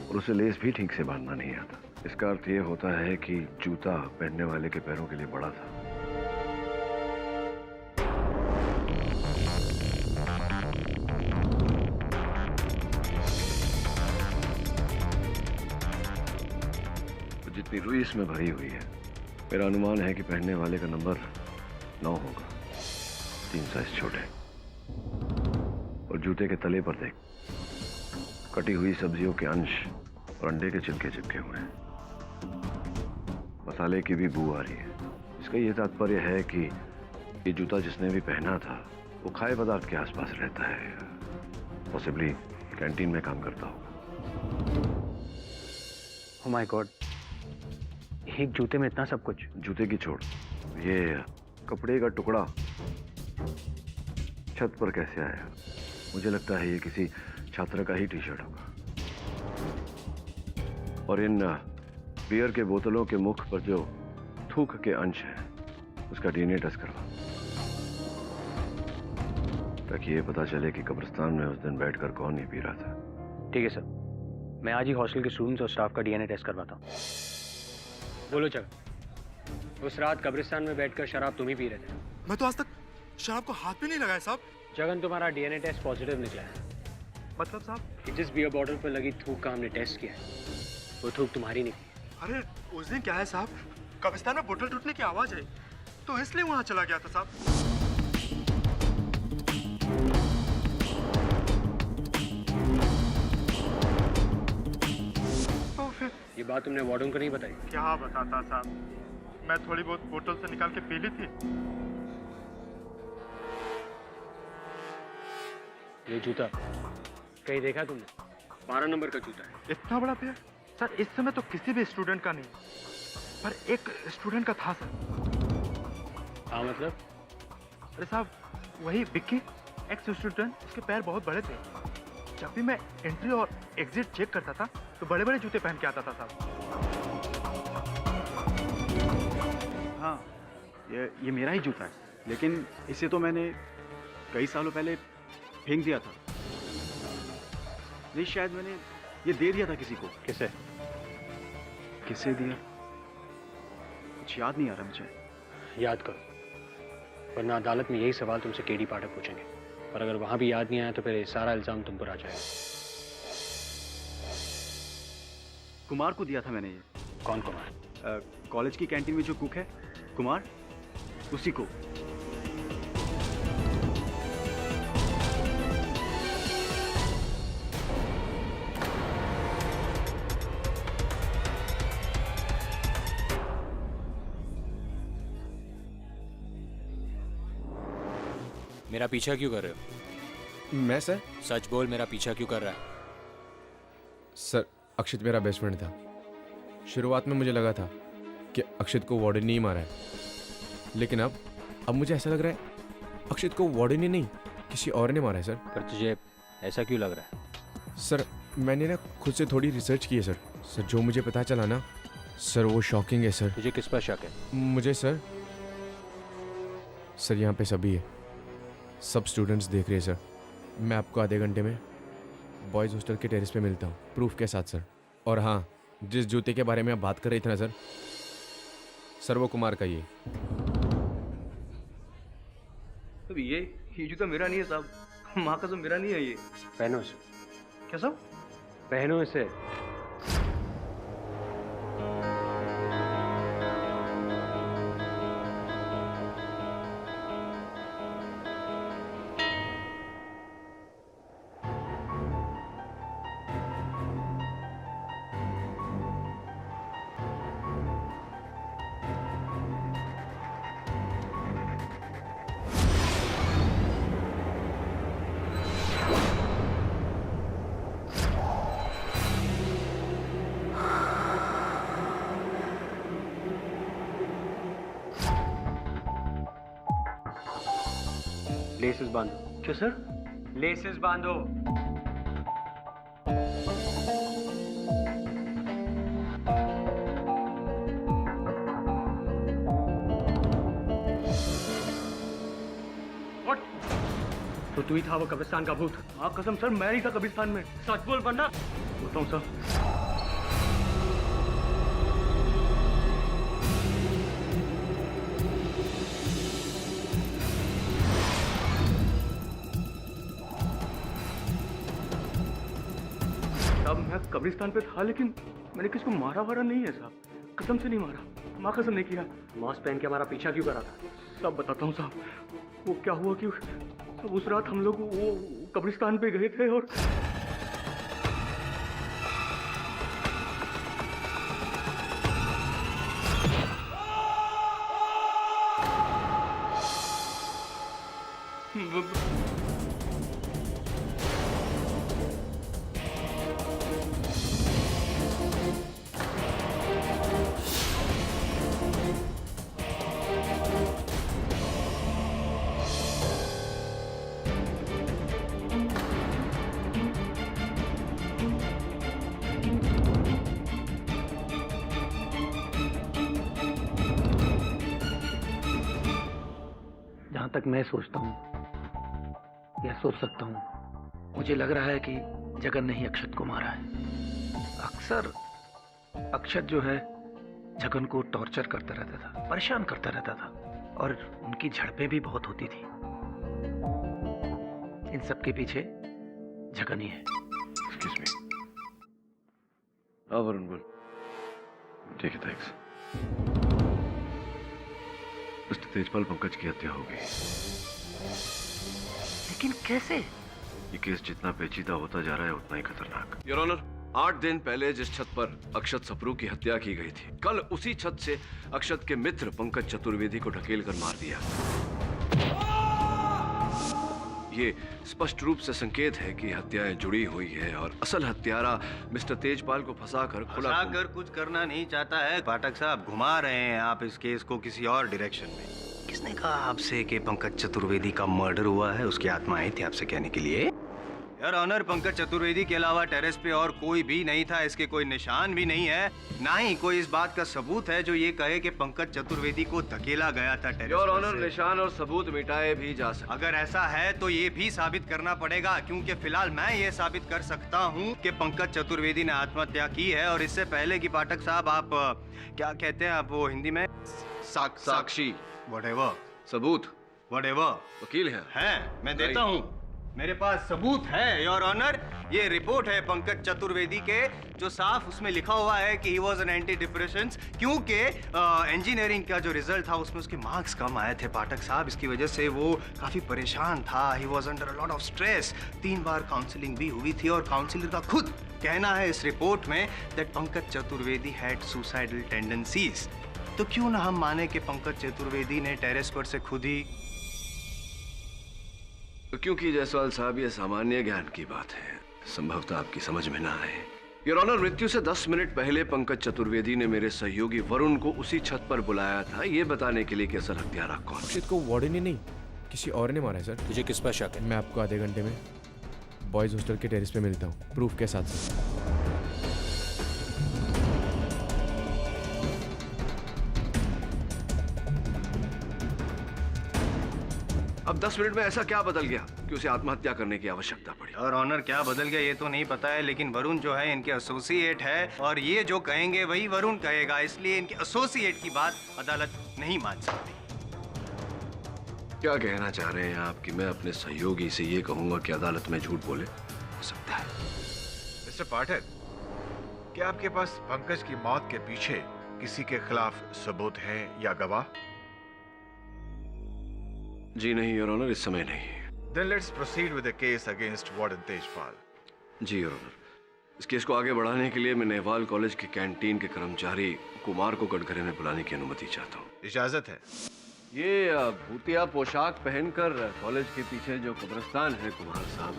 और उसे लेस भी ठीक से बांधना नहीं आता। इसका अर्थ ये होता है कि जूता पहनने वाले के पैरों के लिए बड़ा था। तो जितनी रुई इसमें भरी हुई है, मेरा अनुमान है कि पहनने वाले का नंबर 9 होगा, 3 साइज छोटे। और जूते के तले पर देख, कटी हुई सब्जियों के अंश और अंडे के छिलके चिपके हुए हैं। मसाले की भी बू आ रही है। इसका ये तात्पर्य है कि ये जूता जिसने भी पहना था वो खाए पदार्थ के आसपास रहता है, पॉसिबली कैंटीन में काम करता होगा। ओह माय गॉड, एक जूते में इतना सब कुछ। जूते की छोड़, ये कपड़े का टुकड़ा छत पर कैसे आया? मुझे लगता है ये किसी छात्र का ही टी शर्ट होगा। और इन बियर के बोतलों के मुख पर जो थूक के अंश हैं, उसका डीएनए टेस्ट करवा, ताकि ये पता चले कि कब्रिस्तान में उस दिन बैठकर कौन नहीं पी रहा था। ठीक है सर, मैं आज ही हॉस्टल के स्टूडेंट्स और स्टाफ का डीएनए टेस्ट करवाता हूँ। बोलो चल, उस रात कब्रिस्तान में बैठकर शराब तुम ही पी रहे थे? मैं तो आज तक शराब को हाथ भी नहीं लगाया साहब। जगन, तुम्हारा डीएनए टेस्ट पॉजिटिव निकला है। मतलब साहब? जिस बियर बॉटल पर लगी थूक का हमने टेस्ट किया है, वो थूक तुम्हारी निकली। अरे उस दिन क्या है साहब, कब्रिस्तान में बोतल टूटने की आवाज है, तो इसलिए वहां चला गया था साहब। तो फिर ये बात तुमने वार्डन को नहीं बताई? क्या बताता साहब, मैं थोड़ी बहुत बोतल से निकाल के पी ली थी। ये जूता कहीं देखा तुमने? 12 नंबर का जूता है। इतना बड़ा पेड़ सर, इस समय तो किसी भी स्टूडेंट का नहीं, पर एक स्टूडेंट का था सर। हाँ मतलब? अरे साहब वही विक्की, एक्स स्टूडेंट, उसके पैर बहुत बड़े थे। जब भी मैं एंट्री और एग्जिट चेक करता था तो बड़े बड़े जूते पहन के आता था साहब। हाँ, ये मेरा ही जूता है, लेकिन इसे तो मैंने कई सालों पहले फेंक दिया था। नहीं, शायद मैंने ये दे दिया था किसी को। किसे? किसे दिया कुछ याद नहीं आ रहा मुझे। याद करो, वरना अदालत में यही सवाल तुमसे केडी पाठक पूछेंगे, और अगर वहां भी याद नहीं आया तो फिर सारा इल्जाम तुम पर आ जाएगा। कुमार को दिया था मैंने ये। कौन कुमार? कॉलेज की कैंटीन में जो कुक है, कुमार, उसी को। मेरा पीछा क्यों कर रहे हो? मैं सर? सच बोल, मेरा पीछा क्यों कर रहा है? सर, अक्षत मेरा बेस्ट फ्रेंड था। शुरुआत में मुझे लगा था कि अक्षत को वार्डन ने ही मारा है, लेकिन अब मुझे ऐसा लग रहा है अक्षत को वार्डन ने नहीं किसी और ने मारा है सर। पर तुझे ऐसा क्यों लग रहा है? सर, मैंने ना खुद से थोड़ी रिसर्च की है सर। जो मुझे पता चला ना सर, वो शॉकिंग है सर। तुझे किस पर शक है? मुझे सर यहाँ पे सभी है, सब स्टूडेंट्स देख रहे हैं सर। मैं आपको आधे घंटे में बॉयज़ हॉस्टल के टेरेस पे मिलता हूँ, प्रूफ के साथ सर। और हाँ, जिस जूते के बारे में आप बात कर रहे थे ना सर वो कुमार का ही है। तो ये जूता मेरा नहीं है साहब, माँ कसम मेरा नहीं है ये। पहनो इसे। क्या साहब? पहनो इसे। लेसेस बांधो। क्या सर? लेसेस बांधो। What? तो तू ही था वो कब्रिस्तान का भूत? हाँ कसम सर, मैं ही था कब्रिस्तान में। सच बोल वरना। बोलता हूँ सर। साहब मैं कब्रिस्तान पे था, लेकिन मैंने किसको मारा वारा नहीं है साहब, कसम से नहीं मारा, माँ कसम नहीं किया। मास्क पहन के हमारा पीछा क्यों करा था? सब बताता हूँ साहब। वो क्या हुआ कि उस रात हम लोग वो कब्रिस्तान पे गए थे और जहां तक मैं सोचता हूं या सोच सकता हूं, मुझे लग रहा है कि जगन ने ही अक्षत को मारा है। अक्सर अक्षत जो है जगन को टॉर्चर करता रहता था, परेशान करता रहता था, और उनकी झड़पें भी बहुत होती थी। इन सब के पीछे जगन ही है। Excuse me. हाँ वरुण बोल। ठीक है, थैंक्स। मिस्टर तेजपाल पंकज की हत्या हो गई। लेकिन कैसे? ये केस जितना पेचीदा होता जा रहा है उतना ही खतरनाक। योर ऑनर, 8 दिन पहले जिस छत पर अक्षत सप्रू की हत्या की गई थी, कल उसी छत से अक्षत के मित्र पंकज चतुर्वेदी को ढकेल कर मार दिया। ये स्पष्ट रूप से संकेत है कि हत्याएं जुड़ी हुई है और असल हत्यारा मिस्टर तेजपाल को फंसाकर कुछ करना नहीं चाहता है। पाठक साहब, घुमा रहे हैं आप इस केस को किसी और डायरेक्शन में। किसने कहा आपसे कि पंकज चतुर्वेदी का मर्डर हुआ है? उसकी आत्मा आई थी आपसे कहने के लिए। यार ऑनर, पंकज चतुर्वेदी के अलावा टेरेस पे और कोई भी नहीं था। इसके कोई निशान भी नहीं है, ना ही कोई इस बात का सबूत है जो ये कहे कि पंकज चतुर्वेदी को धकेला गया था टेरेस योर पर ऑनर, से। निशान और सबूत मिटाए भी जा सकते। अगर ऐसा है तो ये भी साबित करना पड़ेगा, क्योंकि फिलहाल मैं ये साबित कर सकता हूँ कि पंकज चतुर्वेदी ने आत्महत्या की है। और इससे पहले कि पाठक साहब, आप क्या कहते हैं आप वो हिंदी में? साक्षी, व्हाटएवर, सबूत, व्हाटएवर, वकील है मैं देता हूँ। मेरे पास सबूत है योर ऑनर। ये रिपोर्ट है पंकज चतुर्वेदी के, जो साफ उसमें लिखा हुआ है कि he was an anti depression, क्योंकि इंजीनियरिंग का जो रिजल्ट था उसमें उसके मार्क्स कम आए थे पाठक साहब। इसकी वजह से वो काफी परेशान था। He was under a lot of stress. 3 bar counselling भी हुई थी और काउंसलर का खुद कहना है इस रिपोर्ट में that Pankaj Chaturvedi had suicidal tendencies. तो क्यों ना हम माने कि पंकज चतुर्वेदी ने टेरेस पर से खुद ही। क्योंकि जायसवाल साहब, ये सामान्य ज्ञान की बात है, संभवतः आपकी समझ में ना आए। योर ऑनर, मृत्यु से 10 मिनट पहले पंकज चतुर्वेदी ने मेरे सहयोगी वरुण को उसी छत पर बुलाया था, ये बताने के लिए कि असल हत्यारा कौन है। अक्षत को वार्डन ही नहीं, किसी और ने मारा है सर। तुझे किस पर शक है? मैं आपको आधे घंटे में बॉयज हॉस्टल के टेरेस पे मिलता हूँ, प्रूफ के साथ सर। अब 10 मिनट में ऐसा क्या बदल गया कि उसे आत्महत्या करने की आवश्यकता पड़ी? और ऑनर, क्या बदल गया ये तो नहीं पता है, लेकिन वरुण जो है इनके एसोसिएट है और ये जो कहेंगे वही वरुण कहेगा, इसलिए इनके एसोसिएट की बात अदालत नहीं मान सकती। क्या कहना चाह रहे हैं आप कि मैं अपने सहयोगी से ये कहूंगा कि अदालत में झूठ बोले? हो सकता है। मिस्टर पाठक, क्या आपके पास पंकज की मौत के पीछे किसी के खिलाफ सबूत है या गवाह? जी नहीं योर ऑनर, इस समय नहीं। Then let's proceed with the case against Warden Tejpal. जी योर ऑनर, इस केस को आगे बढ़ाने के लिए मैं नेहवाल कॉलेज की कैंटीन के कर्मचारी कुमार को कटघरे में बुलाने की अनुमति चाहता हूँ। इजाजत है। ये भूतिया पोशाक पहनकर कॉलेज के पीछे जो कब्रिस्तान है कुमार साहब,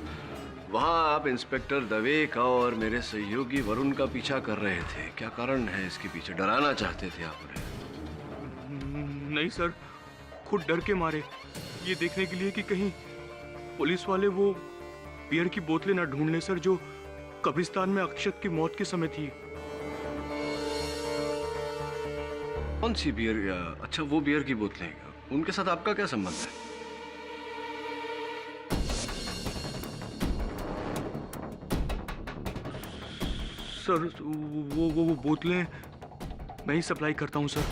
वहाँ आप इंस्पेक्टर दवे का और मेरे सहयोगी वरुण का पीछा कर रहे थे। क्या कारण है इसके पीछे? डराना चाहते थे आप उन्हें? नहीं सर, खुद डर के मारे, ये देखने के लिए कि कहीं पुलिस वाले वो बियर की बोतलें ना ढूंढ लें सर, जो कब्रिस्तान में अक्षत की मौत के समय थी। कौन सी बियर? अच्छा, वो बियर की बोतलें, उनके साथ आपका क्या संबंध है? सर वो बोतलें मैं ही सप्लाई करता हूँ सर।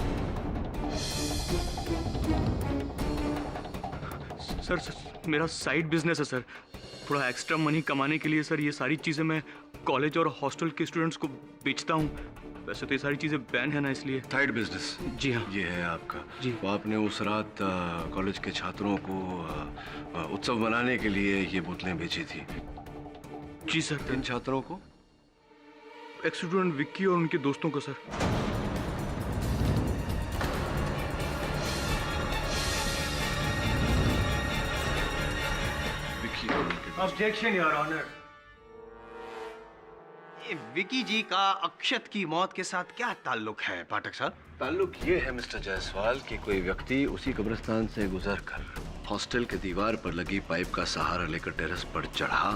सर मेरा साइड बिजनेस है सर, थोड़ा एक्स्ट्रा मनी कमाने के लिए सर ये सारी चीज़ें मैं कॉलेज और हॉस्टल के स्टूडेंट्स को बेचता हूँ। वैसे तो ये सारी चीज़ें बैन है ना, इसलिए। Side business? जी हाँ। ये है आपका? जी। तो आपने उस रात कॉलेज के छात्रों को उत्सव मनाने के लिए ये बोतलें बेची थी? जी सर। किन छात्रों को? एक्स स्टूडेंट विक्की और उनके दोस्तों को सर। Objection your honour. ये विकी जी का अक्षत की मौत के साथ क्या ताल्लुक है पाठक साहब? ताल्लुक ये है मिस्टर जायसवाल कि कोई व्यक्ति उसी कब्रिस्तान से गुजरकर हॉस्टल के दीवार पर लगी पाइप का सहारा लेकर टेरेस पर चढ़ा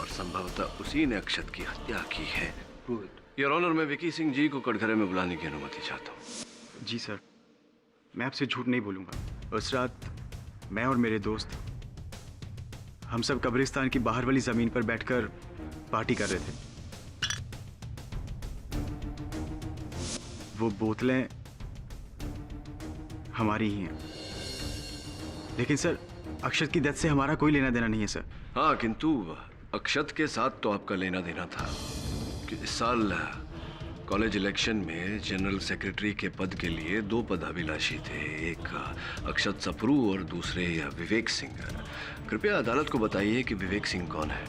और संभवतः उसी ने अक्षत की हत्या की है। योर ऑनर, मैं विकी सिंह जी को कटघरे में बुलाने की अनुमति चाहता हूँ। जी सर, मैं आपसे झूठ नहीं बोलूंगा। उस रात मैं और मेरे दोस्त हम सब कब्रिस्तान की बाहर वाली जमीन पर बैठकर पार्टी कर रहे थे। वो बोतलें हमारी ही हैं, लेकिन सर अक्षत की डेथ से हमारा कोई लेना देना नहीं है सर। हाँ, किंतु अक्षत के साथ तो आपका लेना देना था कि इस साल कॉलेज इलेक्शन में जनरल सेक्रेटरी के पद के लिए 2 पद अभिलाषी थे, एक अक्षत सप्रू और दूसरे विवेक सिंह। कृपया अदालत को बताइए कि विवेक सिंह कौन है?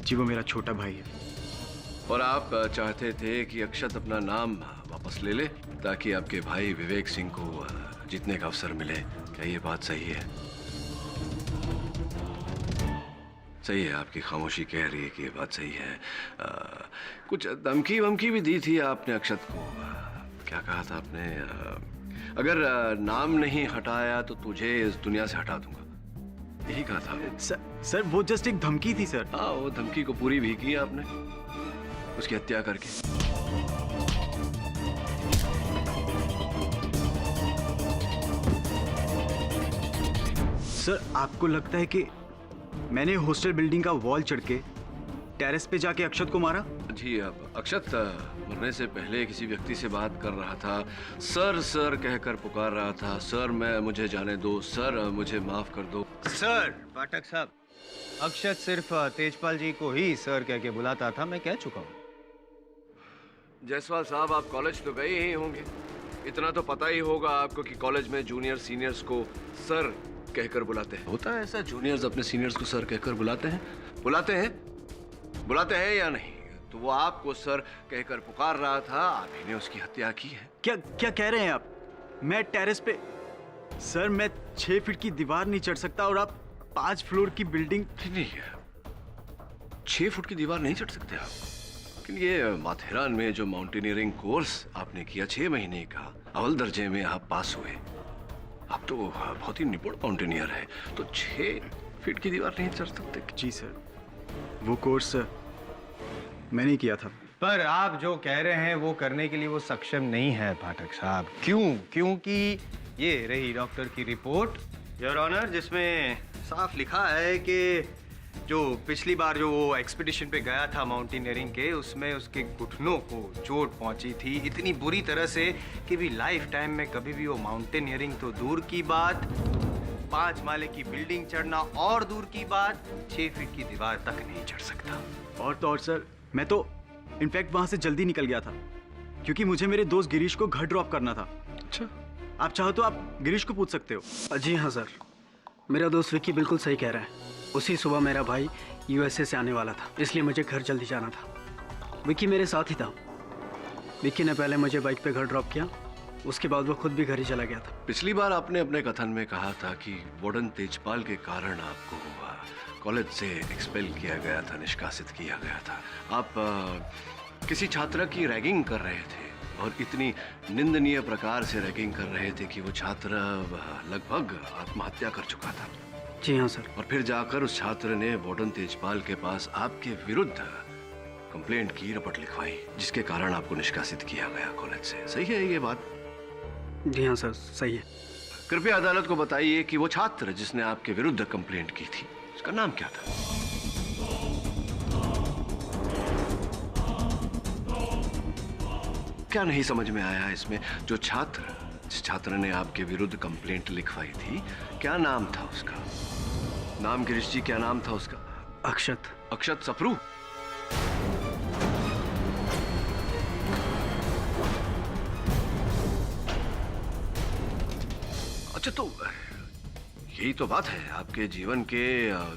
जी, वो मेरा छोटा भाई है। और आप चाहते थे कि अक्षत अपना नाम वापस ले ले ताकि आपके भाई विवेक सिंह को जीतने का अवसर मिले। क्या ये बात सही है? सही है, आपकी खामोशी कह रही है कि ये बात सही है। कुछ धमकी वमकी भी दी थी आपने अक्षत को? क्या कहा था आपने? अगर नाम नहीं हटाया तो तुझे इस दुनिया से हटा दूंगा, यही कहा था। सर वो जस्ट एक धमकी थी सर। हाँ, वो धमकी को पूरी भी की आपने, उसकी हत्या करके। सर आपको लगता है कि मैंने हॉस्टल बिल्डिंग का वॉल चढ़ के टेरेस पे जाके अक्षत को मारा? जी, अब अक्षत मरने से पहले किसी व्यक्ति से बात कर रहा था, सर सर कहकर पुकार रहा था, सर मुझे जाने दो, सर मुझे माफ कर दो। सर पाठक साहब, अक्षत सिर्फ तेजपाल जी को ही सर कह के बुलाता था, मैं कह चुका हूँ। जायसवाल साहब, आप कॉलेज तो गए ही होंगे, इतना तो पता ही होगा आपको कि कॉलेज में जूनियर सीनियर्स को सर कहकर बुलाते हैं। होता है ऐसा, जूनियर्स अपने सीनियर्स को सर कहकर बुलाते हैं? बुलाते हैं या नहीं? तो वो आपको सर कहकर पुकार रहा था, आप ही ने उसकी हत्या की है। क्या कह रहे हैं आप? मैं टेरेस पे, सर मैं 6 फीट की दीवार नहीं चढ़ सकता और आप 5 फ्लोर की बिल्डिंग। नहीं है, 6 फुट की दीवार नहीं चढ़ सकते आप, लेकिन ये माथेरान में जो माउंटेनियरिंग कोर्स आपने किया 6 महीने का, अव्वल दर्जे में आप पास हुए, आप तो बहुत ही निपुण माउंटेनियर है, तो 6 फीट की दीवार नहीं चढ़ सकते? जी सर, वो कोर्स मैंने किया था। पर आप जो कह रहे हैं वो करने के लिए वो सक्षम नहीं है पाठक साहब। क्यों? क्योंकि ये रही डॉक्टर की रिपोर्ट, योर ऑनर, जिसमें साफ लिखा है कि जो पिछली बार जो वो एक्सपीडिशन पे गया था माउंटेनियरिंग के, उसमें उसके घुटनों को चोट पहुंची थी इतनी बुरी तरह से कि भी लाइफ टाइम में कभी भी वो माउंटेनियरिंग तो दूर की बात, 5 माले की बिल्डिंग चढ़ना और दूर की बात, 6 फीट की दीवार तक नहीं चढ़ सकता। और तो और सर, मैं तो इनफैक्ट वहां से जल्दी निकल गया था क्योंकि मुझे मेरे दोस्त गिरीश को घर ड्रॉप करना था। अच्छा, आप चाहो तो आप गिरीश को पूछ सकते हो। जी हाँ सर, मेरा दोस्त विक्की बिल्कुल सही कह रहा है। उसी सुबह मेरा भाई यूएसए से आने वाला था, इसलिए मुझे घर जल्दी जाना था। विक्की मेरे साथ ही था। विक्की ने पहले मुझे बाइक पे घर ड्रॉप किया, उसके बाद वो खुद भी घर ही चला गया था। पिछली बार आपने अपने कथन में कहा था कि वार्डन तेजपाल के कारण आपको कॉलेज से एक्सपेल किया गया था, निष्कासित किया गया था। आप किसी छात्रा की रैगिंग कर रहे थे और इतनी निंदनीय प्रकार से रैगिंग कर रहे थे कि वो छात्र लगभग आत्महत्या कर चुका था। जी हाँ सर। और फिर जाकर उस छात्र ने वार्डन तेजपाल के पास आपके विरुद्ध कंप्लेंट की, रिपोर्ट लिखवाई, जिसके कारण आपको निष्कासित किया गया कॉलेज से। सही है ये बात? जी हाँ सर, सही है। कृपया अदालत को बताइए कि वो छात्र जिसने आपके विरुद्ध कंप्लेंट की थी, उसका नाम क्या था? क्या नहीं समझ में आया इसमें? जो छात्र, जिस छात्र ने आपके विरुद्ध कंप्लेंट लिखवाई थी, क्या नाम था उसका? नाम गिरीश जी, क्या नाम था उसका? अक्षत। अक्षत सप्रू? अच्छा, तो यही तो बात है, आपके जीवन के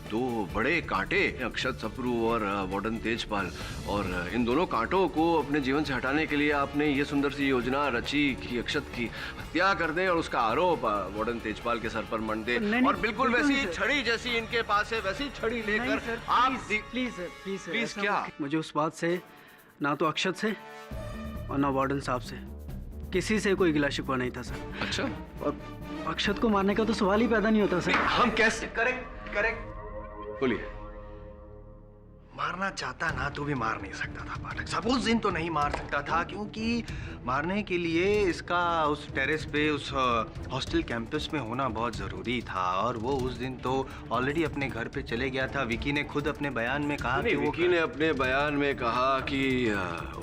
2 बड़े कांटे, अक्षत सप्रू और वार्डन तेजपाल, और इन दोनों कांटों को अपने जीवन से हटाने के लिए आपने ये सुंदर सी योजना रची कि अक्षत की हत्या कर दें और उसका आरोप वार्डन तेजपाल के सर पर मंड दे, और बिल्कुल वैसी छड़ी जैसी इनके पास है, वैसी छड़ी लेकर आप प्लीज क्या, मुझे उस बात से ना तो अक्षत से और ना वार्डन साहब से किसी से कोई गिला शिकवा नहीं था सर। अच्छा, और अक्षत को मारने का तो सवाल ही पैदा नहीं होता सर। हम कैसे? करेक्ट बोलिए। मारना चाहता ना तो भी मार नहीं सकता था पाठक साहब, उस दिन तो नहीं मार सकता था, क्योंकि मारने के लिए इसका उस टेरेस पे, उस हॉस्टल कैंपस में होना बहुत ज़रूरी था, और वो उस दिन तो ऑलरेडी अपने घर पे चले गया था। विकी ने खुद अपने बयान में कहा कि विकी ने अपने बयान में कहा कि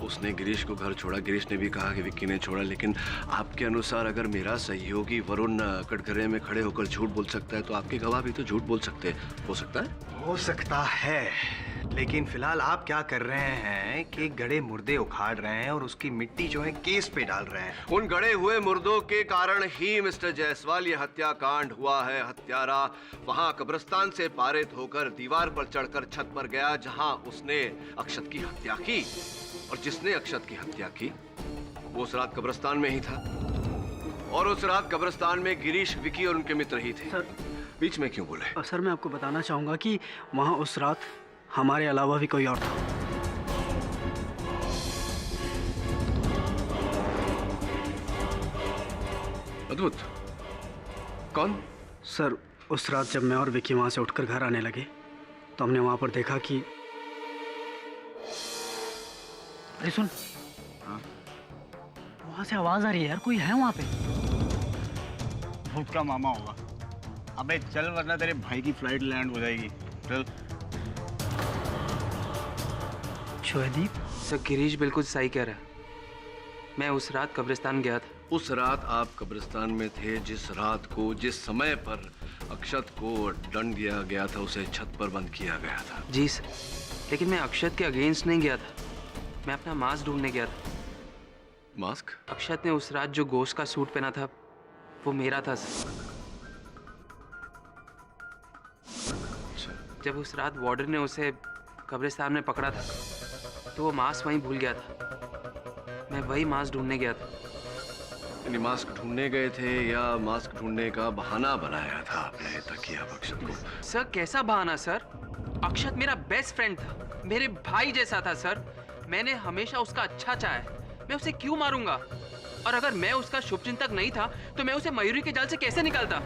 उसने गिरीश को घर छोड़ा, गिरीश ने भी कहा कि विक्की ने छोड़ा, लेकिन आपके अनुसार अगर मेरा सहयोगी वरुण कटघरे में खड़े होकर झूठ बोल सकता है तो आपके गवाह भी तो झूठ बोल सकते हैं। हो सकता है? हो सकता है, लेकिन फिलहाल आप क्या कर रहे हैं कि गड़े मुर्दे उखाड़ रहे हैं और उसकी मिट्टी जो है केस पे डाल रहे हैं। उन गड़े हुए मुर्दों के कारण ही मिस्टर जायसवाल ये हत्याकांड हुआ है। हत्यारा वहां कब्रिस्तान से पारित होकर दीवार पर चढ़कर छत पर गया जहां उसने अक्षत की हत्या की, और जिसने अक्षत की हत्या की वो उस रात कब्रिस्तान में ही था, और उस रात कब्रिस्तान में गिरीश, विकी और उनके मित्र ही थे। सर, बीच में क्यों बोले? सर, मैं आपको बताना चाहूंगा कि वहां उस रात हमारे अलावा भी कोई और था। अद्भुत। कौन? सर उस रात जब मैं और विकी वहाँ से उठकर घर आने लगे तो हमने वहाँ पर देखा कि अरे सुन, वहाँ से आवाज़ आ रही है यार, कोई है वहाँ पे। भूत का मामा होगा। अबे चल वरना तेरे भाई की फ्लाइट लैंड हो जाएगी। चल। शोएदीप। सर गिरीश बिल्कुल सही कह रहा है। मैं उस रात कब्रिस्तान गया था। उस रात आप कब्रिस्तान में थे जिस रात को, जिस समय पर अक्षत को दंड दिया गया था, उसे छत पर बंद किया गया था। जी सर, लेकिन मैं अक्षत के अगेंस्ट नहीं गया था। मैं अपना मास्क ढूंढने गया था। मास्क? अक्षत ने उस रात जो गोश्त का सूट पहना था वो मेरा था सर। जब उस रात वार्डन ने उसे कब्रिस्तान में पकड़ा था तो वो मास्क वहीं भूल गया था। मैं वही मास्क ढूंढने गया था। यानी मास्क ढूंढने गए थे या मास्क ढूंढने का बहाना बनाया था आपने ताकि आप अक्षत को? सर कैसा बहाना सर? अक्षत मेरा बेस्ट फ्रेंड था, मेरे भाई जैसा था सर। मैंने हमेशा उसका अच्छा चाहा है, मैं उसे क्यों मारूंगा? और अगर मैं उसका शुभचिंतक नहीं था तो मैं उसे मयूरी के जाल से कैसे निकालता?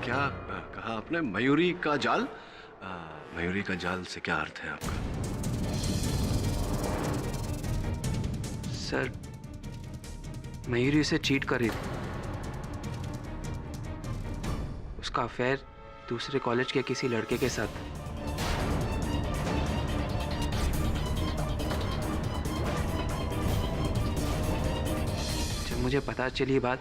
क्या कहा आपने? मयूरी का जाल? मयूरी का जाल से क्या अर्थ है आपका? सर मयूरी उसे चीट कर रही थी। उसका अफेयर दूसरे कॉलेज के किसी लड़के के साथ। जब मुझे पता चली ये बात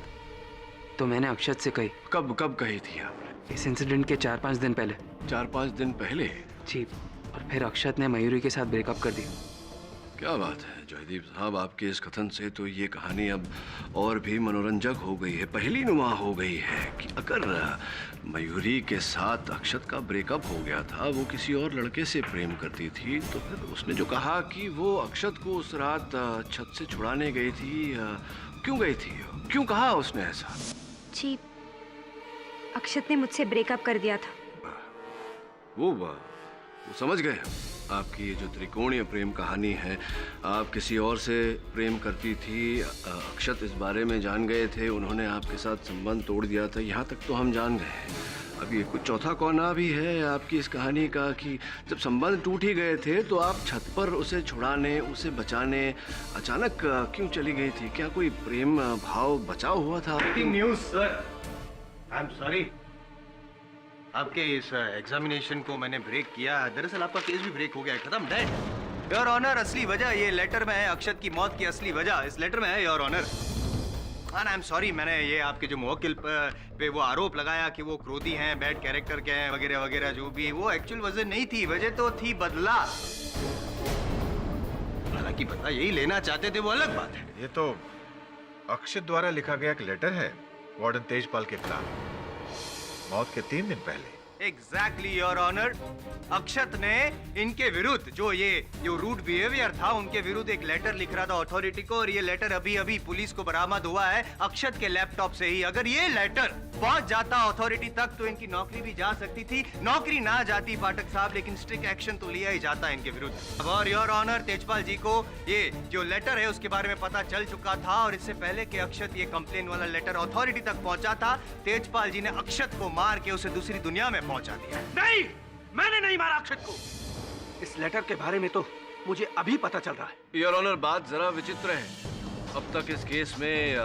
तो मैंने अक्षत से कही। कब कही थी आपने? इस इंसिडेंट के 4-5 दिन पहले। 4-5 दिन पहले? जी, और फिर अक्षत ने मयूरी के साथ ब्रेकअप कर दिया। क्या बात है जयदीप साहब, आपके इस कथन से तो ये कहानी अब और भी मनोरंजक हो गई है, पहली नुमा हो गई है कि अगर मयूरी के साथ अक्षत का ब्रेकअप हो गया था, वो किसी और लड़के से प्रेम करती थी, तो फिर उसने जो कहा कि वो अक्षत को उस रात छत से छुड़ाने गई थी, क्यों गई थी? क्यों कहा उसने ऐसा? जी, अक्षत ने मुझसे ब्रेकअप कर दिया था। वो समझ गए आपकी ये जो त्रिकोणीय प्रेम कहानी है। आप किसी और से प्रेम करती थी, अक्षत इस बारे में जान गए थे, उन्होंने आपके साथ संबंध तोड़ दिया था, यहाँ तक तो हम जान गए हैं। अब ये कुछ चौथा कोना भी है आपकी इस कहानी का कि जब संबंध टूट ही गए थे तो आप छत पर उसे छुड़ाने, उसे बचाने अचानक क्यों चली गई थी? क्या कोई प्रेम भाव बचा हुआ था? Breaking news sir, I am sorry, आपके इस एग्जामिनेशन को मैंने ब्रेक किया। दरअसल आपका केस भी ब्रेक हो गया है, खत्म, डेड। योर ऑनर, असली वजह ये लेटर में है। अक्षत की मौत की असली वजह इस लेटर में है your honour. I am sorry, मैंने ये आपके जो मुवक्किल पे वो आरोप लगाया कि वो क्रोधी हैं, बैड कैरेक्टर के हैं वगैरह वगैरह, जो भी, वो एक्चुअल वजह नहीं थी। वजह तो थी बदला। हालांकि बदला यही लेना चाहते थे, वो अलग बात है। ये तो अक्षत द्वारा लिखा गया एक लेटर है वार्डन तेजपाल के खिलाफ, मौत के 3 दिन पहले। Exactly your honour. अक्षत ने इनके विरुद्ध जो रूड बिहेवियर था उनके विरुद्ध एक लेटर लिख रहा था अथॉरिटी को, और ये लेटर अभी अभी पुलिस को बरामद हुआ है अक्षत के लैपटॉप से ही। अगर ये लेटर पहुंच जाता अथॉरिटी तक तो इनकी नौकरी भी जा सकती थी। नौकरी ना जाती पाठक साहब, लेकिन स्ट्रिक्ट एक्शन तो लिया ही जाता है इनके विरुद्ध। और योर ऑनर, तेजपाल जी को ये जो लेटर है उसके बारे में पता चल चुका था, और इससे पहले कि अक्षत ये कंप्लेन वाला लेटर अथॉरिटी तक पहुंचा था, तेजपाल जी ने अक्षत को मार के उसे दूसरी दुनिया में पहुंचा दिया। नहीं, मैंने नहीं मारा अक्षत को। इस लेटर के बारे में तो मुझे अभी पता चल रहा है। योर ऑनर, बात जरा विचित्र है। अब तक इस केस में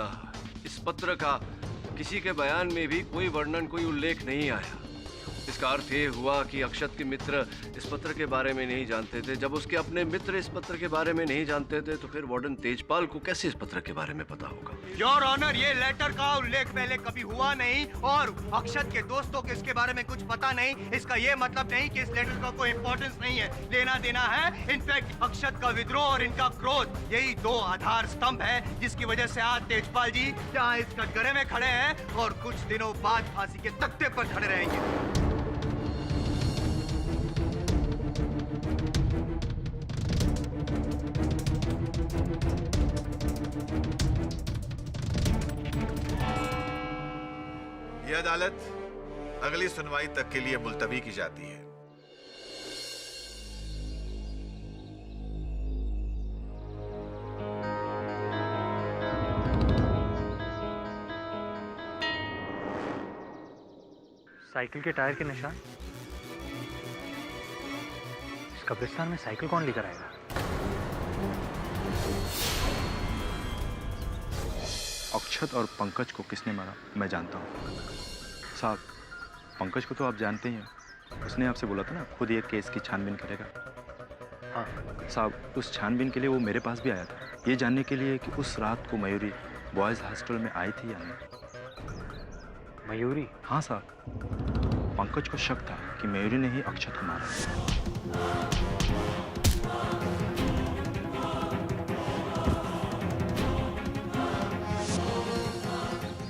इस पत्र का किसी के बयान में भी कोई वर्णन, कोई उल्लेख नहीं आया। इसका अर्थ ये हुआ कि अक्षत के मित्र इस पत्र के बारे में नहीं जानते थे। जब उसके अपने मित्र इस पत्र के बारे में नहीं जानते थे तो फिर वार्डन तेजपाल को कैसे इस पत्र के बारे में पता होगा? योर ऑनर, ये लेटर का उल्लेख पहले कभी हुआ नहीं, और अक्षत के दोस्तों को इसके बारे में कुछ पता नहीं। इसका ये मतलब नहीं कि इस लेटर का कोई इंपॉर्टेंस नहीं है, लेना देना है। इनफैक्ट अक्षत का विद्रोह और इनका क्रोध, यही 2 आधार स्तंभ है जिसकी वजह से आज तेजपाल जी यहाँ इस कटघरे में खड़े हैं और कुछ दिनों बाद फांसी के तख्ते पर खड़े रहेंगे। यह अदालत अगली सुनवाई तक के लिए मुलतवी की जाती है। साइकिल के टायर के निशान? इस कब्रिस्तान में साइकिल कौन लेकर आएगा? अक्षत और पंकज को किसने मारा मैं जानता हूँ साहब। पंकज को तो आप जानते ही हैं, उसने आपसे बोला था ना खुद ये केस की छानबीन करेगा। हाँ साहब, उस छानबीन के लिए वो मेरे पास भी आया था, ये जानने के लिए कि उस रात को मयूरी बॉयज़ हॉस्टल में आई थी या नहीं। मयूरी? हाँ साहब, पंकज को शक था कि मयूरी ने ही अक्षत को मारा।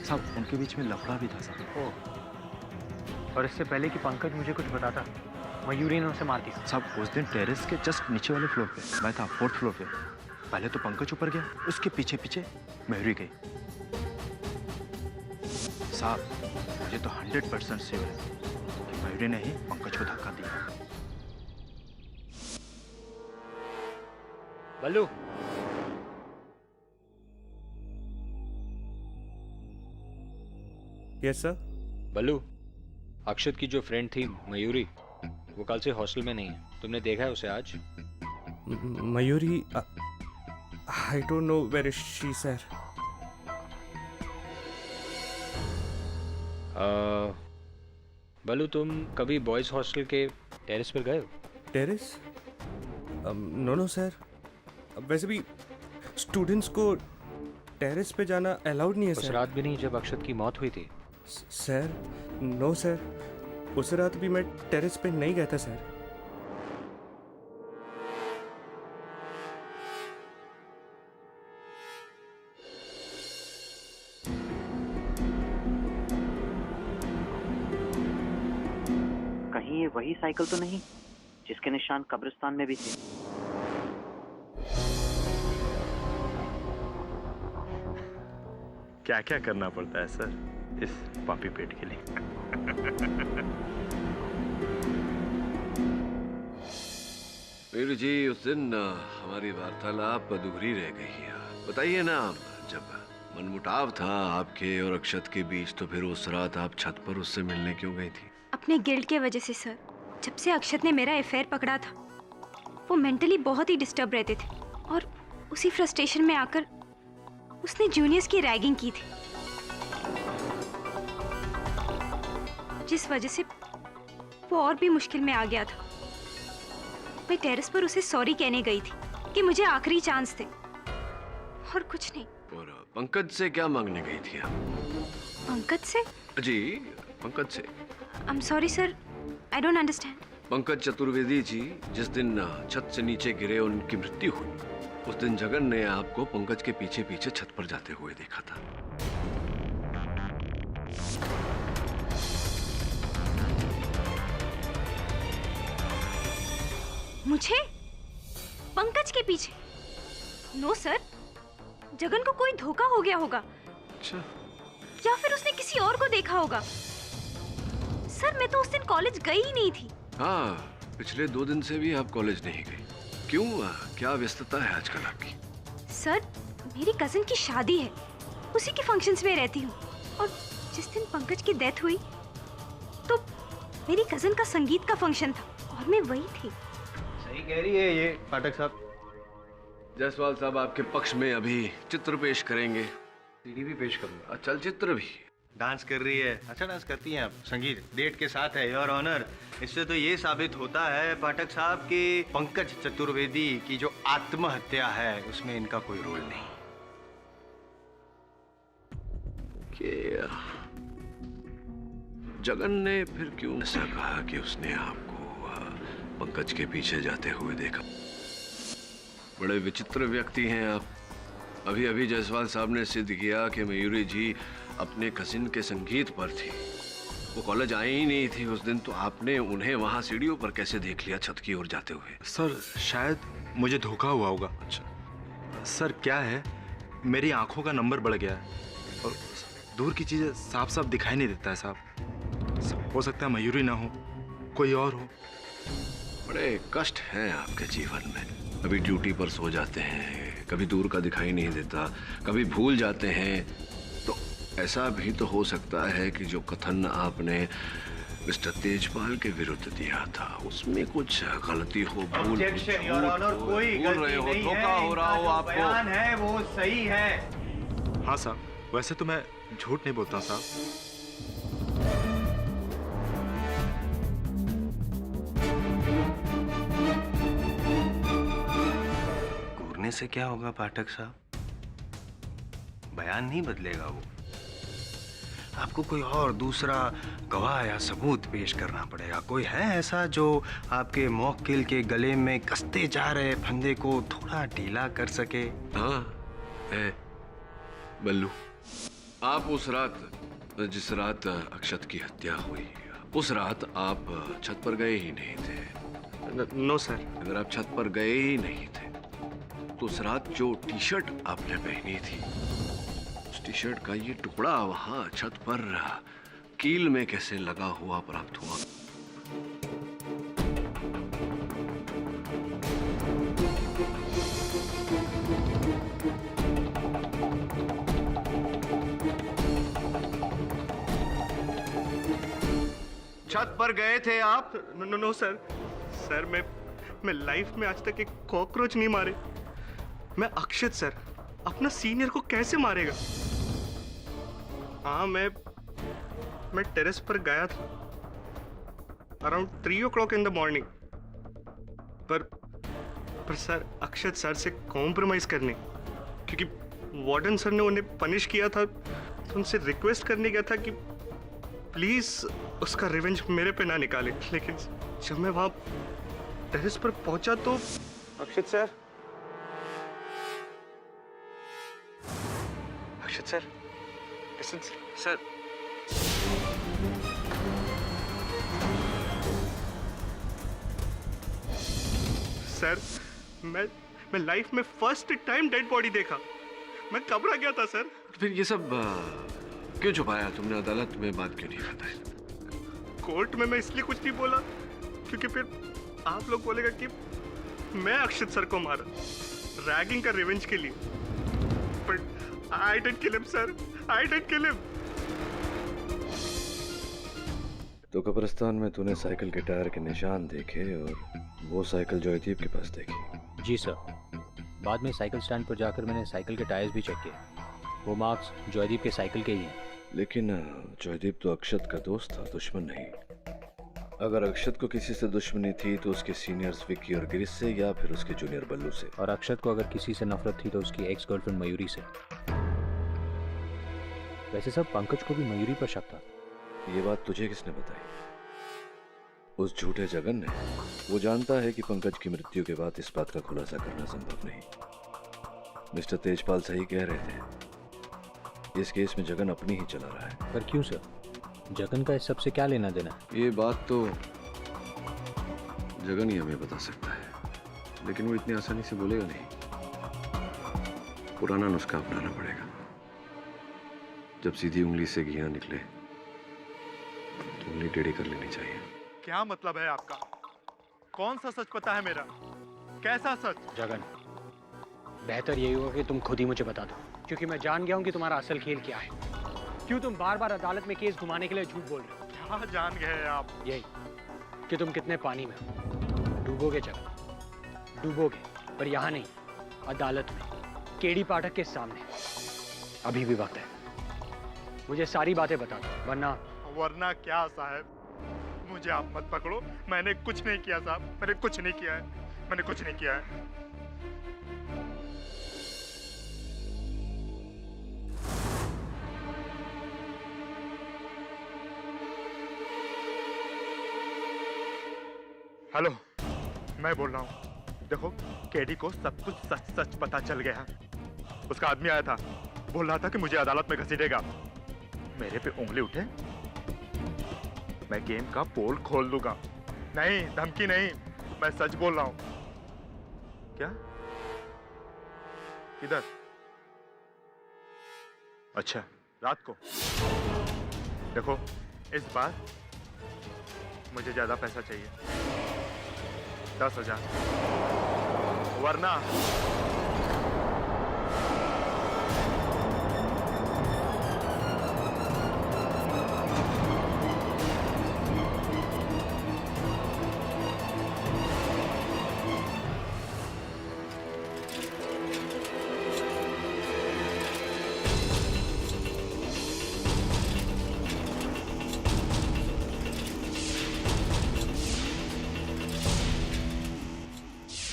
साहब, उनके बीच में लफड़ा भी था साहब। और इससे पहले कि पंकज मुझे कुछ बताता, मयूरी ने उसे मार दिया। साहब, उस दिन टेरेस के जस्ट नीचे वाले फ्लोर पे मैं था, 4th फ्लोर पे। पहले तो पंकज ऊपर गया, उसके पीछे पीछे मयूरी गई। साहब, मुझे तो 100% श्योर है कि मयूरी ने ही पंकज को धक्का दिया। बल्लू, यस सर। बल्लू, अक्षत की जो फ्रेंड थी मयूरी, वो कल से हॉस्टल में नहीं है। तुमने देखा है उसे आज? Mayuri, I don't know where is she sir. Ballu, तुम कभी बॉयज हॉस्टल के टेरेस पर गए हो? टेरेस? No no sir. वैसे भी स्टूडेंट्स को टेरेस पे जाना अलाउड नहीं है उस सर। रात भी नहीं जब अक्षत की मौत हुई थी? सर नो सर, उस रात भी मैं टेरेस पे नहीं गया था सर। कहीं ये वही साइकिल तो नहीं जिसके निशान कब्रिस्तान में भी थे? क्या क्या करना पड़ता है सर इस पापी पेट के लिए। वीरू जी, उस दिन हमारी वार्तालाप अधूरी रह गई। बताइए ना, जब मनमुटाव था आपके और अक्षत के बीच, तो फिर उस रात आप छत पर उससे मिलने क्यों गई थी? अपने गिल्ट के वजह से सर। जब से अक्षत ने मेरा अफेयर पकड़ा था, वो मेंटली बहुत ही डिस्टर्ब रहते थे और उसी फ्रस्ट्रेशन में आकर उसने जूनियर्स की रैगिंग की थी, जिस वजह से वो और भी मुश्किल में आ गया था। मैं टेरेस पर उसे सॉरी कहने गई थी कि मुझे आखिरी चांस थे और कुछ नहीं। और पंकज से क्या मांगने गई थी आप? पंकज से? जी, पंकज से। I am sorry sir, I don't understand. Pankaj Chaturvedi ji जिस दिन छत से नीचे गिरे और उनकी मृत्यु हुई, उस दिन जगन ने आपको पंकज के पीछे पीछे छत पर जाते हुए देखा था। मुझे? पंकज के पीछे? नो सर, जगन को कोई धोखा हो गया होगा। अच्छा। या फिर उसने किसी और को देखा होगा। सर, मैं तो उस दिन कॉलेज गई ही नहीं थी। हाँ, पिछले 2 दिन से भी आप कॉलेज नहीं गई। क्यों? क्या व्यस्तता है आजकल आपकी? सर, मेरी कजिन की शादी है, उसी के फंक्शंस में रहती हूँ। और जिस दिन पंकज की डेथ हुई तो मेरी कजिन का संगीत का फंक्शन था और मैं वही थी। सही कह रही है ये पाठक साहब। जायसवाल साहब आपके पक्ष में अभी चित्र पेश करेंगे। सीडी भी पेश करूंगा। चलचित्र भी। डांस कर रही है, अच्छा डांस करती हैं आप। संगीत डेट के साथ है, योर ऑनर। इससे तो ये साबित होता है पाठक साहब कि पंकज चतुर्वेदी की जो आत्महत्या है उसमें इनका कोई रोल नहीं। जगन ने फिर क्यों ऐसा कहा कि उसने आपको पंकज के पीछे जाते हुए देखा? बड़े विचित्र व्यक्ति हैं आप। अभी अभी जायसवाल साहब ने सिद्ध किया कि मयूरी जी अपने कजिन के संगीत पर थी। वो कॉलेज आई ही नहीं थी उस दिन, तो आपने उन्हें वहां सीढ़ियों पर कैसे देख लिया छत की ओर जाते हुए? सर, शायद मुझे धोखा हुआ होगा। अच्छा सर, क्या है, मेरी आंखों का नंबर बढ़ गया है और दूर की चीजें साफ साफ दिखाई नहीं देता है साहब। हो सकता है मयूरी ना हो, कोई और हो। बड़े कष्ट हैं आपके जीवन में। कभी ड्यूटी पर सो जाते हैं, कभी दूर का दिखाई नहीं देता, कभी भूल जाते हैं। तो ऐसा भी तो हो सकता है कि जो कथन आपने मिस्टर तेजपाल के विरुद्ध दिया था, उसमें कुछ गलती हो, भूल Objection, Your Honor, कोई बोल रहे गलती हो, नहीं धोखा है, हो रहा हो इनका जो आपको। बयान है वो सही है। हाँ साहब, वैसे तो मैं झूठ नहीं बोलता साहब। घूरने से क्या होगा पाठक साहब? बयान नहीं बदलेगा वो। आपको कोई और दूसरा गवाह या सबूत पेश करना पड़ेगा। कोई है ऐसा जो आपके मौकिल के गले में कसते जा रहे फंदे को थोड़ा ढीला कर सके? हाँ है बल्लू, आप उस रात, जिस रात अक्षत की हत्या हुई, उस रात आप छत पर गए ही नहीं थे। No sir. अगर आप छत पर गए ही नहीं थे तो उस रात जो टी शर्ट आपने पहनी थी, उस टी शर्ट का ये टुकड़ा वहां छत पर कील में कैसे लगा हुआ प्राप्त हुआ? छत पर गए थे आप? No no sir. सर मैं लाइफ में आज तक एक कॉकरोच नहीं मारे। मैं अक्षत सर अपना सीनियर को कैसे मारेगा? हाँ मैं टेरेस पर गया था around 3 o'clock in the morning, पर सर अक्षत सर से कॉम्प्रोमाइज करने, क्योंकि वार्डन सर ने उन्हें पनिश किया था, तो उनसे रिक्वेस्ट करने गया था कि प्लीज उसका रिवेंज मेरे पे ना निकाले। लेकिन जब मैं वहां टेरेस पर पहुंचा तो अक्षत सर सर सर मैं लाइफ में फर्स्ट टाइम डेड बॉडी देखा। मैं घबरा गया था सर। फिर ये सब क्यों छुपाया तुमने? अदालत में बात क्यों नहीं बताई? कोर्ट में मैं इसलिए कुछ नहीं बोला क्योंकि फिर आप लोग बोलेगा कि मैं अक्षत सर को मारा रैगिंग का रिवेंज के लिए। But I didn't kill him sir, I didn't kill him. तो कब्रिस्तान में तूने साइकिल के टायर के निशान देखे और वो साइकिल जॉयदीप के पास देखी? जी सर। बाद में साइकिल स्टैंड पर जाकर मैंने साइकिल के टायर्स भी चेक किए। वो मार्क्स जॉयदीप के साइकिल के ही हैं। लेकिन जॉयदीप तो अक्षत का दोस्त था, दुश्मन नहीं। अगर अक्षत को किसी से दुश्मनी थी तो उसके सीनियर्स विक्की और गिरीश से, या फिर उसके जूनियर बल्लू से। और अक्षत को अगर किसी से नफरत थी तो उसकी एक्स गर्लफ्रेंड मयूरी से। वैसे सब पंकज को भी मयूरी पर शक था। ये बात तुझे किसने बताई? उस झूठे जगन ने। वो जानता है कि पंकज की मृत्यु के बाद इस बात का खुलासा करना संभव नहीं। मिस्टर तेजपाल सही कह रहे थे, इस केस में जगन अपनी ही चला रहा है। पर क्यों सर? जगन का इस सबसे क्या लेना देना? ये बात तो जगन ही हमें बता सकता है, लेकिन वो इतनी आसानी से बोलेगा नहीं। पुराना नुस्खा अपनाना पड़ेगा। जब सीधी उंगली से घी ना निकले तो उंगली टेढ़ी कर लेनी चाहिए। क्या मतलब है आपका? कौन सा सच पता है मेरा? कैसा सच? जगन, बेहतर यही होगा कि तुम खुद ही मुझे बता दो, क्योंकि मैं जान गया हूं कि तुम्हारा असल खेल क्या है। क्यों तुम बार बार अदालत में केस घुमाने के लिए झूठ बोल रहे हो? क्या जान गए आप? यही कि तुम कितने पानी में हो। डूबोगे जगन, डूबोगे, पर यहाँ नहीं, अदालत में, केडी पाठक के सामने। अभी भी वक्त है, मुझे सारी बातें बता दो, वरना क्या साहब? मुझे आप मत पकड़ो, मैंने कुछ नहीं किया साहब, मैंने कुछ नहीं किया है, मैंने कुछ नहीं किया है। हेलो, मैं बोल रहा हूँ। देखो, केडी को सब कुछ सच सच पता चल गया। उसका आदमी आया था, बोल रहा था कि मुझे अदालत में घसीटेगा। मेरे पे उंगली उठे, मैं गेम का पोल खोल दूंगा। नहीं, धमकी नहीं, मैं सच बोल रहा हूँ। क्या? किधर? अच्छा, रात को। देखो, इस बार मुझे ज्यादा पैसा चाहिए, 10,000, वरना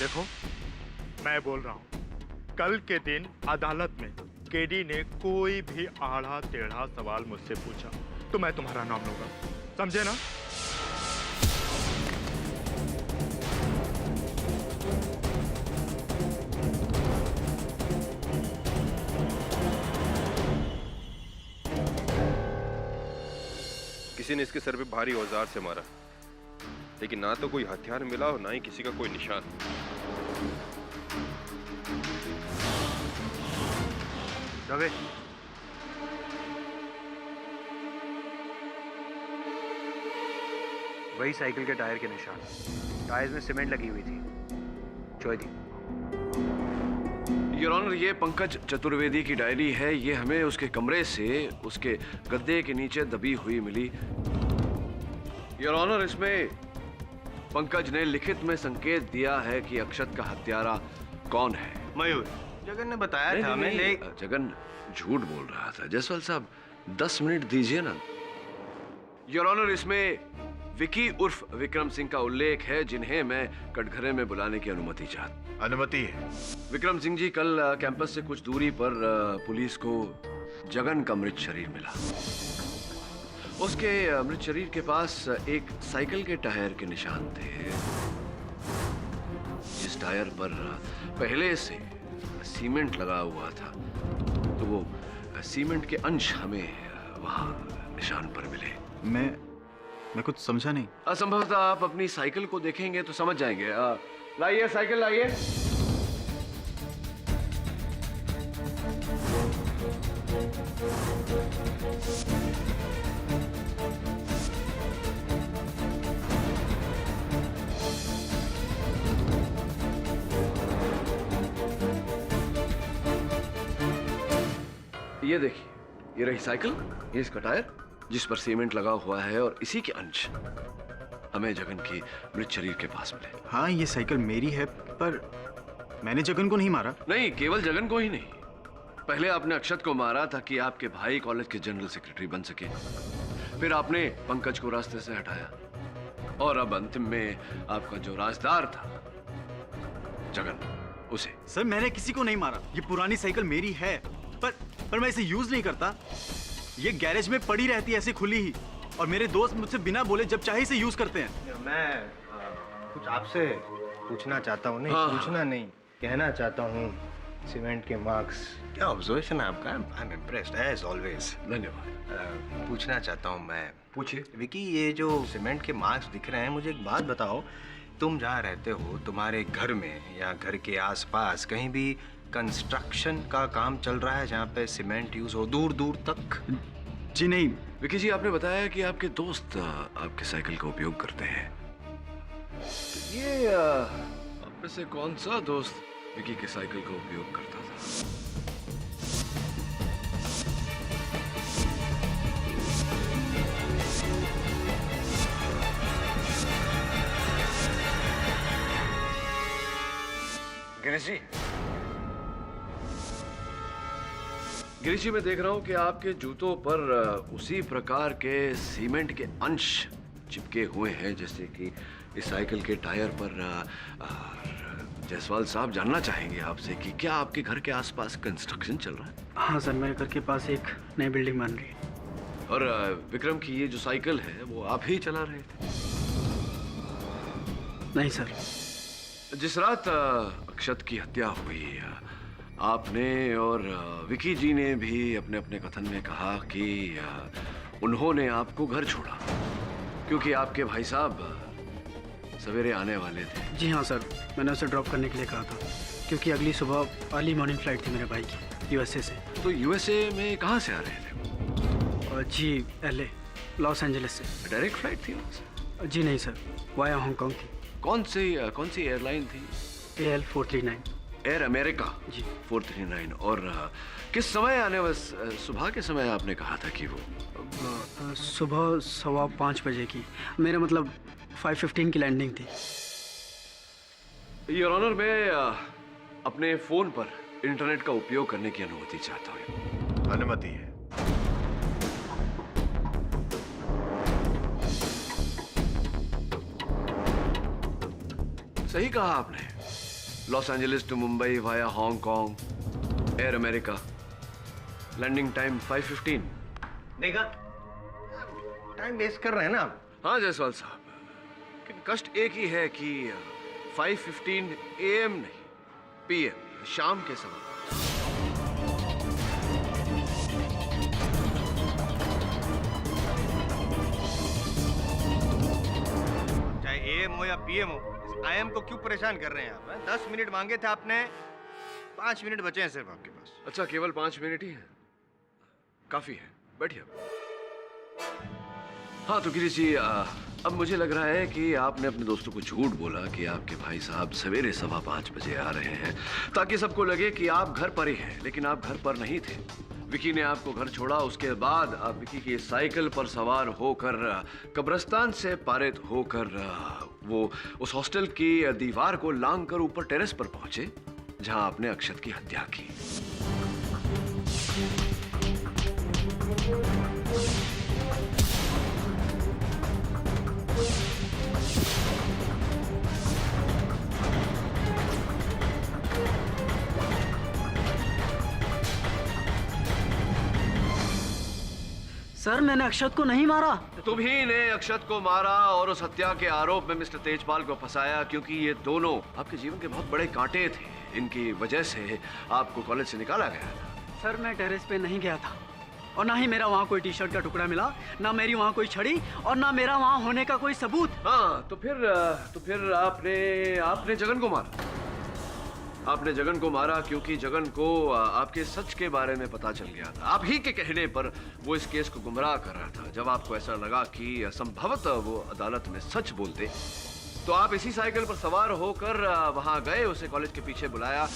देखो, मैं बोल रहा हूँ, कल के दिन अदालत में केडी ने कोई भी आड़ा टेढ़ा सवाल मुझसे पूछा तो मैं तुम्हारा नाम लूंगा, समझे ना? किसी ने इसके सर पे भारी औजार से मारा, लेकिन ना तो कोई हथियार मिला और ना ही किसी का कोई निशान। दवे, वही साइकिल के टायर के निशान, टायर्स में सीमेंट लगी हुई थी। चोय दी। योर ऑनर, ये पंकज चतुर्वेदी की डायरी है। ये हमें उसके कमरे से उसके गद्दे के नीचे दबी हुई मिली। योर ऑनर, इसमें पंकज ने लिखित में संकेत दिया है कि अक्षत का हत्यारा कौन है। मयूर, जगन ने बताया था हमें। जगन झूठ बोल रहा था। जायसवाल साहब, 10 मिनट दीजिए ना। योर ऑनर, इसमें विकी उर्फ विक्रम सिंह का उल्लेख है, जिन्हें मैं कटघरे में बुलाने की अनुमति चाहता। अनुमति है। विक्रम सिंह जी, कल कैंपस से कुछ दूरी पर पुलिस को जगन का मृत शरीर मिला। उसके मृत शरीर के पास एक साइकिल के टायर के निशान थे, जिस टायर पर पहले से सीमेंट लगा हुआ था। तो वो सीमेंट के अंश हमें वहां निशान पर मिले। मैं कुछ समझा नहीं। असंभवतः आप अपनी साइकिल को देखेंगे तो समझ जाएंगे। लाइए साइकिल लाइए। ये देखिए, ये रही साइकिल, ये इसका टायर जिस पर सीमेंट लगा हुआ है, और इसी के अंश हमें जगन की मृत शरीर के पास मिले। हाँ, ये साइकिल मेरी है, पर मैंने जगन को नहीं मारा। नहीं, केवल जगन को ही नहीं, पहले आपने अक्षत को मारा ताकि आपके भाई कॉलेज के जनरल सेक्रेटरी बन सके। फिर आपने पंकज को रास्ते से हटाया, और अब अंतिम में आपका जो राजदार था जगन, उसे। सर, मैंने किसी को नहीं मारा। ये पुरानी साइकिल मेरी है, पर मैं इसे यूज नहीं करता। ये गैरेज में पड़ी रहती है ऐसे खुली ही, और मेरे दोस्त मुझसे बिना बोले जब चाहे इसे यूज करते हैं। मैं कुछ आपसे पूछना चाहता हूँ। नहीं, पूछना नहीं, कहना चाहता हूँ। सीमेंट के मार्क्स, क्या ऑब्जर्वेशन है आपका? I am impressed as always. धन्यवाद। पूछना चाहता हूँ मैं। पूछिए। विकी, ये जो सीमेंट के मार्क्स दिख रहे हैं, मुझे एक बात बताओ। तुम जहाँ रहते हो, तुम्हारे घर में या घर के आसपास कहीं भी कंस्ट्रक्शन का काम चल रहा है जहाँ पे सीमेंट यूज हो दूर दूर तक? जी नहीं। विकी जी, आपने बताया कि आपके दोस्त आपके साइकिल का उपयोग करते हैं। ये आप में से कौन सा दोस्त विकी के साइकिल का उपयोग करता था? गिरीश जी, गिरीश जी, मैं देख रहा हूं कि आपके जूतों पर उसी प्रकार के सीमेंट के अंश चिपके हुए हैं जैसे कि इस साइकिल के टायर पर। जायसवाल साहब, जानना चाहेंगे आपसे कि क्या आपके घर के आसपास कंस्ट्रक्शन चल रहा है? हाँ सर, मेरे घर के पास एक नई बिल्डिंग बन रही है। और विक्रम की ये जो साइकिल है वो आप ही चला रहे थे? नहीं सर। जिस रात अक्षत की हत्या हुई, आपने और विकी जी ने भी अपने अपने कथन में कहा कि उन्होंने आपको घर छोड़ा क्योंकि आपके भाई साहब सवेरे आने वाले थे। जी हाँ सर, मैंने उसे ड्रॉप करने के लिए कहा था क्योंकि अगली सुबह अर्ली मॉर्निंग फ्लाइट थी मेरे भाई की यूएसए से। तो यूएसए में कहाँ से आ रहे थे? जी LA, लॉस एंजलिस से। डायरेक्ट फ्लाइट थी वहाँ से? जी नहीं सर, वाया हांगकांग थी। कौन सी एयरलाइन थी? AL 439। एयर अमेरिका जी 439। और किस समय आने वाले? सुबह के समय आपने कहा था कि वो सुबह 5:15 बजे की, मेरा मतलब 5:15 की लैंडिंग थी। योर ऑनर, मैं अपने फोन पर इंटरनेट का उपयोग करने की अनुमति चाहता हूँ। अनुमति है। सही कहा आपने। Los Angeles to Mumbai via Hong Kong, Air America. Landing time 5:15। देखा, टाइम वेस्ट कर रहे हैं ना आप। हाँ जायसवाल साहब, लेकिन कष्ट एक ही है कि 5:15 AM नहीं, PM, शाम के समय। चाहे AM हो या PM हो, इस IM को क्यों परेशान कर रहे हैं आप? 10 मिनट मांगे थे आपने, 5 मिनट बचे हैं सिर्फ आपके पास। अच्छा, केवल 5 मिनट ही है, काफी है, बैठिए। हाँ तो गिरीश जी, अब मुझे लग रहा है कि आपने अपने दोस्तों को झूठ बोला कि आपके भाई साहब सवेरे 5:15 बजे आ रहे हैं, ताकि सबको लगे कि आप घर पर ही हैं, लेकिन आप घर पर नहीं थे। विकी ने आपको घर छोड़ा, उसके बाद आप विकी की साइकिल पर सवार होकर कब्रिस्तान से पारित होकर वो उस हॉस्टल की दीवार को लांघकर ऊपर टेरेस पर पहुंचे, जहां आपने अक्षत की हत्या की। सर मैंने अक्षत को नहीं मारा। तुम्ही ने अक्षत को मारा और उस हत्या के आरोप में मिस्टर तेजपाल को फंसाया, क्योंकि ये दोनों आपके जीवन के बहुत बड़े कांटे थे। इनकी वजह से आपको कॉलेज से निकाला गया था। सर मैं टेरेस पे नहीं गया था, और ना ही मेरा वहाँ कोई टी शर्ट का टुकड़ा मिला, ना मेरी वहाँ कोई छड़ी, और ना मेरा वहाँ होने का कोई सबूत। हाँ तो फिर आपने जगन को मारा। आपने जगन को मारा क्योंकि जगन को आपके सच के बारे में पता चल गया था। आप ही के कहने पर वो इस केस को गुमराह कर रहा था। जब आपको ऐसा लगा कि संभवतः वो अदालत में सच बोलते, तो आप इसी साइकिल पर सवार होकर वहां गए, उसे कॉलेज के पीछे बुलाया।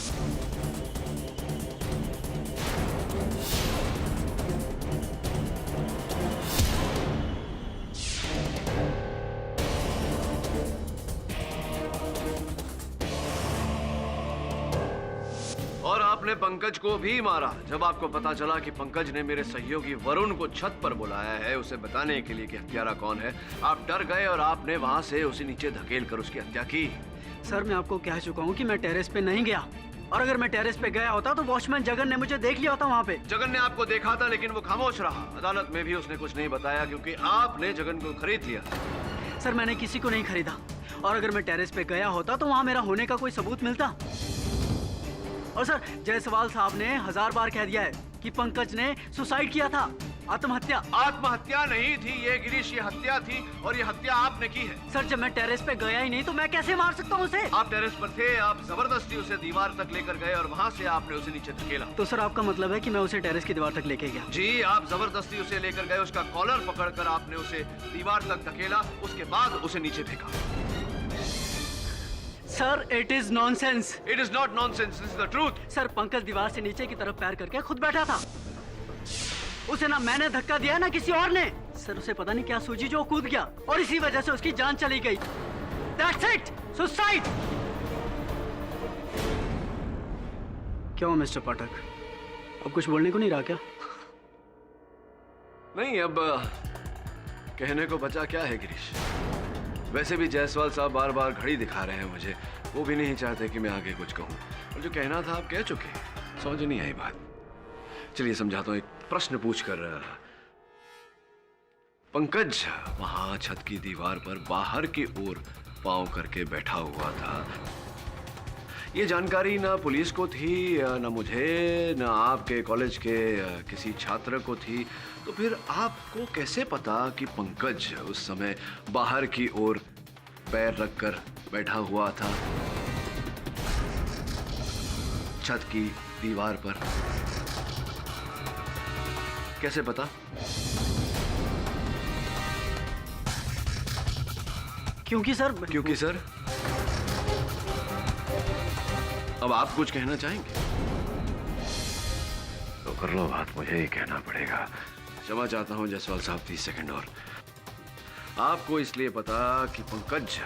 और आपने पंकज को भी मारा। जब आपको पता चला कि पंकज ने मेरे सहयोगी वरुण को छत पर बुलाया है उसे बताने के लिए कि हत्यारा कौन है, आप डर गए और आपने वहां से उसे नीचे धकेल कर उसकी हत्या की। सर मैं आपको कह चुका हूँ कि मैं टेरेस पे नहीं गया, और अगर मैं टेरेस पे गया होता तो वॉचमैन जगन ने मुझे देख लिया होता वहाँ पे। जगन ने आपको देखा था, लेकिन वो खामोश रहा। अदालत में भी उसने कुछ नहीं बताया, क्योंकि आपने जगन को खरीद लिया। सर मैंने किसी को नहीं खरीदा, और अगर मैं टेरेस पे गया होता तो वहाँ मेरा होने का कोई सबूत मिलता। और सर जायसवाल साहब ने 1000 बार कह दिया है कि पंकज ने सुसाइड किया था, आत्महत्या। आत्महत्या नहीं थी ये गिरीश, ये हत्या थी, और ये हत्या आपने की है। सर जब मैं टेरेस पे गया ही नहीं तो मैं कैसे मार सकता हूँ उसे? आप टेरेस पर थे, आप जबरदस्ती उसे दीवार तक लेकर गए और वहाँ से आपने उसे नीचे धकेला। तो सर आपका मतलब है कि मैं उसे टेरेस की दीवार तक लेके गया? जी, आप जबरदस्ती उसे लेकर गए, उसका कॉलर पकड़कर आपने उसे दीवार तक धकेला, उसके बाद उसे नीचे फेंका। Sir it is nonsense. It is not nonsense, this is the truth. Sir Pankaj दीवार से नीचे की तरफ पैर करके खुद बैठा था, उसे ना मैंने धक्का दिया ना किसी और ने। सर उसे पता नहीं क्या सूझी जो कूद गया, और इसी वजह से उसकी जान चली गई। That's it, suicide। क्यों मिस्टर पाठक, अब कुछ बोलने को नहीं रहा क्या? नहीं, अब कहने को बचा क्या है गिरीश। वैसे भी जायसवाल साहब बार बार घड़ी दिखा रहे हैं मुझे, वो भी नहीं चाहते कि मैं आगे कुछ कहूँ, और जो कहना था आप कह चुके, समझ नहीं आई बात। चलिए समझाता हूँ। एक प्रश्न पूछकर, पंकज वहां छत की दीवार पर बाहर की ओर पांव करके बैठा हुआ था, ये जानकारी ना पुलिस को थी, ना मुझे, ना आपके कॉलेज के किसी छात्र को थी। तो फिर आपको कैसे पता कि पंकज उस समय बाहर की ओर पैर रखकर बैठा हुआ था छत की दीवार पर? कैसे पता? क्योंकि सर अब आप कुछ कहना चाहेंगे तो कर लो बात, मुझे ही कहना पड़ेगा। क्षमा चाहता हूं जायसवाल साहब, 30 सेकंड और। आपको इसलिए पता कि पंकज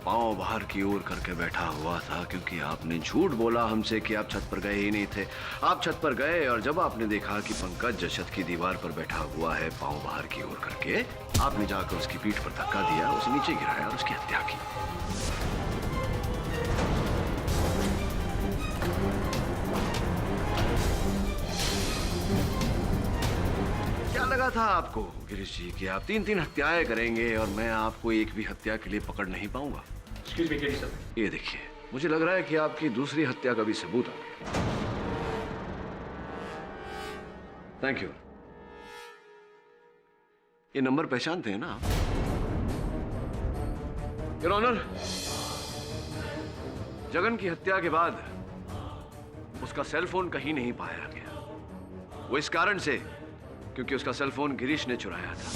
पांव बाहर की ओर करके बैठा हुआ था क्योंकि आपने झूठ बोला हमसे कि आप छत पर गए ही नहीं थे। आप छत पर गए और जब आपने देखा कि पंकज छत की दीवार पर बैठा हुआ है पांव बाहर की ओर करके, आपने जाकर उसकी पीठ पर धक्का दिया, उसे नीचे गिराया और उसकी हत्या की। लगा था आपको गिरीश जी कि आप 3-3 हत्याएं करेंगे और मैं आपको एक भी हत्या के लिए पकड़ नहीं पाऊंगा। Excuse me sir. ये देखिए, मुझे लग रहा है कि आपकी दूसरी हत्या का भी सबूत आ गया। Thank you. ये नंबर पहचानते हैं ना आप? योर ऑनर, जगन की हत्या के बाद उसका सेल फोन कहीं नहीं पाया गया। वो इस कारण से क्योंकि उसका सेल फोन गिरीश ने चुराया था।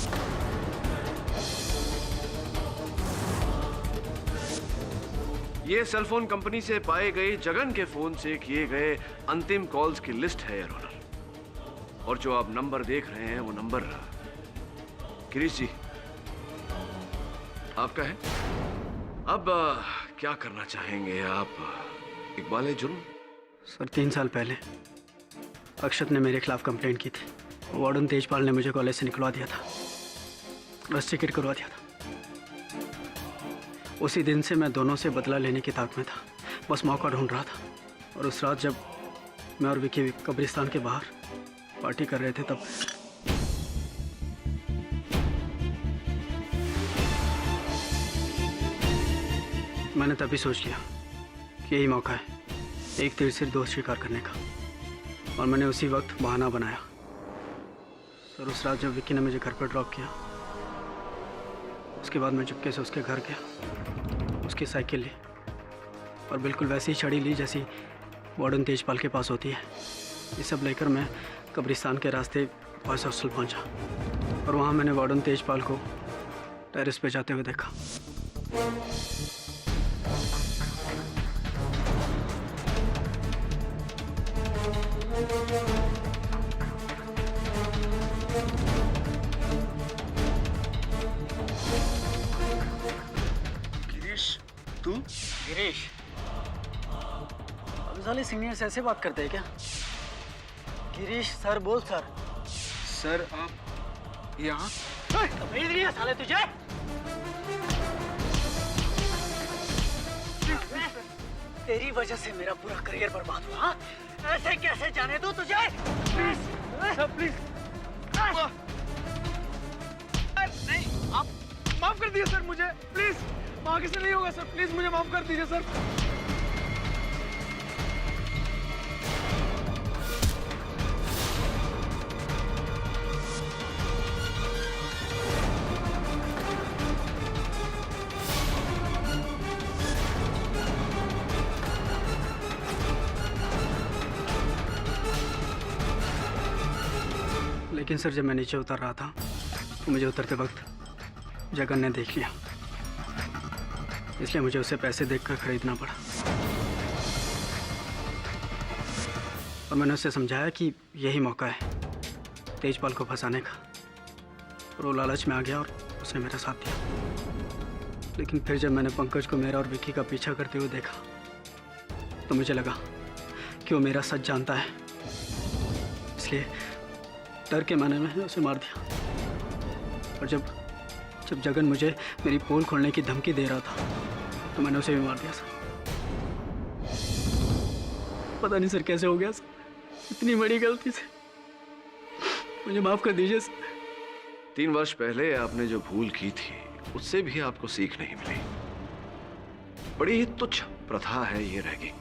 ये सेल फोन कंपनी से पाए गए जगन के फोन से किए गए अंतिम कॉल्स की लिस्ट है योर ऑनर। और जो आप नंबर देख रहे हैं वो नंबर गिरीश जी आपका है। अब क्या करना चाहेंगे आप? इकबाल है जुर्म? सर 3 साल पहले अक्षत ने मेरे खिलाफ कंप्लेंट की थी। वार्डन तेजपाल ने मुझे कॉलेज से निकलवा दिया था, रस्टिकेट करवा दिया था। उसी दिन से मैं दोनों से बदला लेने की ताक में था, बस मौका ढूंढ रहा था। और उस रात जब मैं और विकी कब्रिस्तान के बाहर पार्टी कर रहे थे तब मैंने तभी सोच लिया कि यही मौका है एक तीर से दो शिकार करने का, और मैंने उसी वक्त बहाना बनाया। सर उस रात जब विक्की ने मुझे घर पर ड्रॉप किया, उसके बाद मैं चुपके से उसके घर गया, उसकी साइकिल ली और बिल्कुल वैसी ही छड़ी ली जैसी वार्डन तेजपाल के पास होती है। ये सब लेकर मैं कब्रिस्तान के रास्ते बॉयज हॉस्टल पहुंचा और वहां मैंने वार्डन तेजपाल को टेरेस पे जाते हुए देखा। गिरीश, तू? गिरीश, अब साले सीनियर्स ऐसे बात करते हैं क्या? गिरीश सर बोल सर। सर आप यहाँ? भेज दिया साले तुझे। तेरी वजह से मेरा पूरा करियर बर्बाद हुआ। हाँ? ऐसे कैसे जाने दो तुझे? Please sir please. नहीं, आप माफ कर दीजिए सर मुझे, प्लीज। आगे से नहीं होगा सर, प्लीज मुझे माफ कर दीजिए सर। लेकिन सर जब मैं नीचे उतर रहा था तो मुझे उतरते वक्त जगन ने देख लिया, इसलिए मुझे उसे पैसे देकर खरीदना पड़ा। और मैंने उसे समझाया कि यही मौका है तेजपाल को फंसाने का, और वो लालच में आ गया और उसने मेरा साथ दिया। लेकिन फिर जब मैंने पंकज को मेरा और विक्की का पीछा करते हुए देखा तो मुझे लगा कि वो मेरा सच जानता है, इसलिए डर के मैंने उसे मार दिया। और जब जगन मुझे मेरी पोल खोलने की धमकी दे रहा था तो मैंने उसे भी मार दिया सर। पता नहीं सर कैसे हो गया सर, इतनी बड़ी गलती से मुझे माफ कर दीजिए सर। 3 वर्ष पहले आपने जो भूल की थी उससे भी आपको सीख नहीं मिली। बड़ी ही तुच्छ प्रथा है ये रह गई।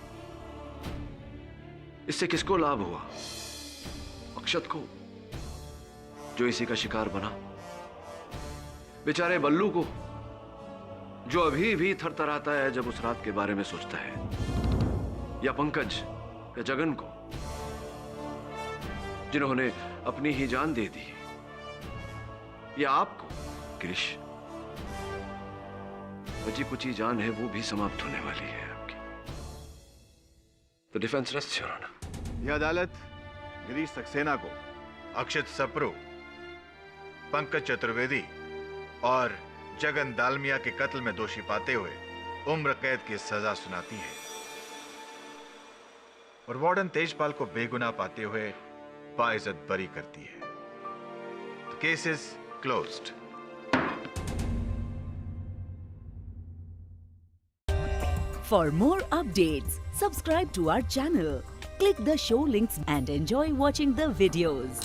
इससे किसको लाभ हुआ? अक्षत को, जो इसी का शिकार बना, बेचारे बल्लू को, जो अभी भी थरथराता है जब उस रात के बारे में सोचता है, या पंकज या जगन को, जिन्होंने अपनी ही जान दे दी, या आपको गिरीश, बची कुची जान है वो भी समाप्त होने वाली है आपकी। तो डिफेंस रेस्ट योर ऑनर। यह अदालत गिरीश सक्सेना को अक्षत सप्रू, पंकज चतुर्वेदी और जगन दालमिया के कत्ल में दोषी पाते हुए उम्र कैद की सजा सुनाती है और वार्डन तेजपाल को बेगुनाह पाते हुए बाइज्जत बरी करती है। The case is closed. For more updates, subscribe to our channel, click the show links and enjoy watching the videos.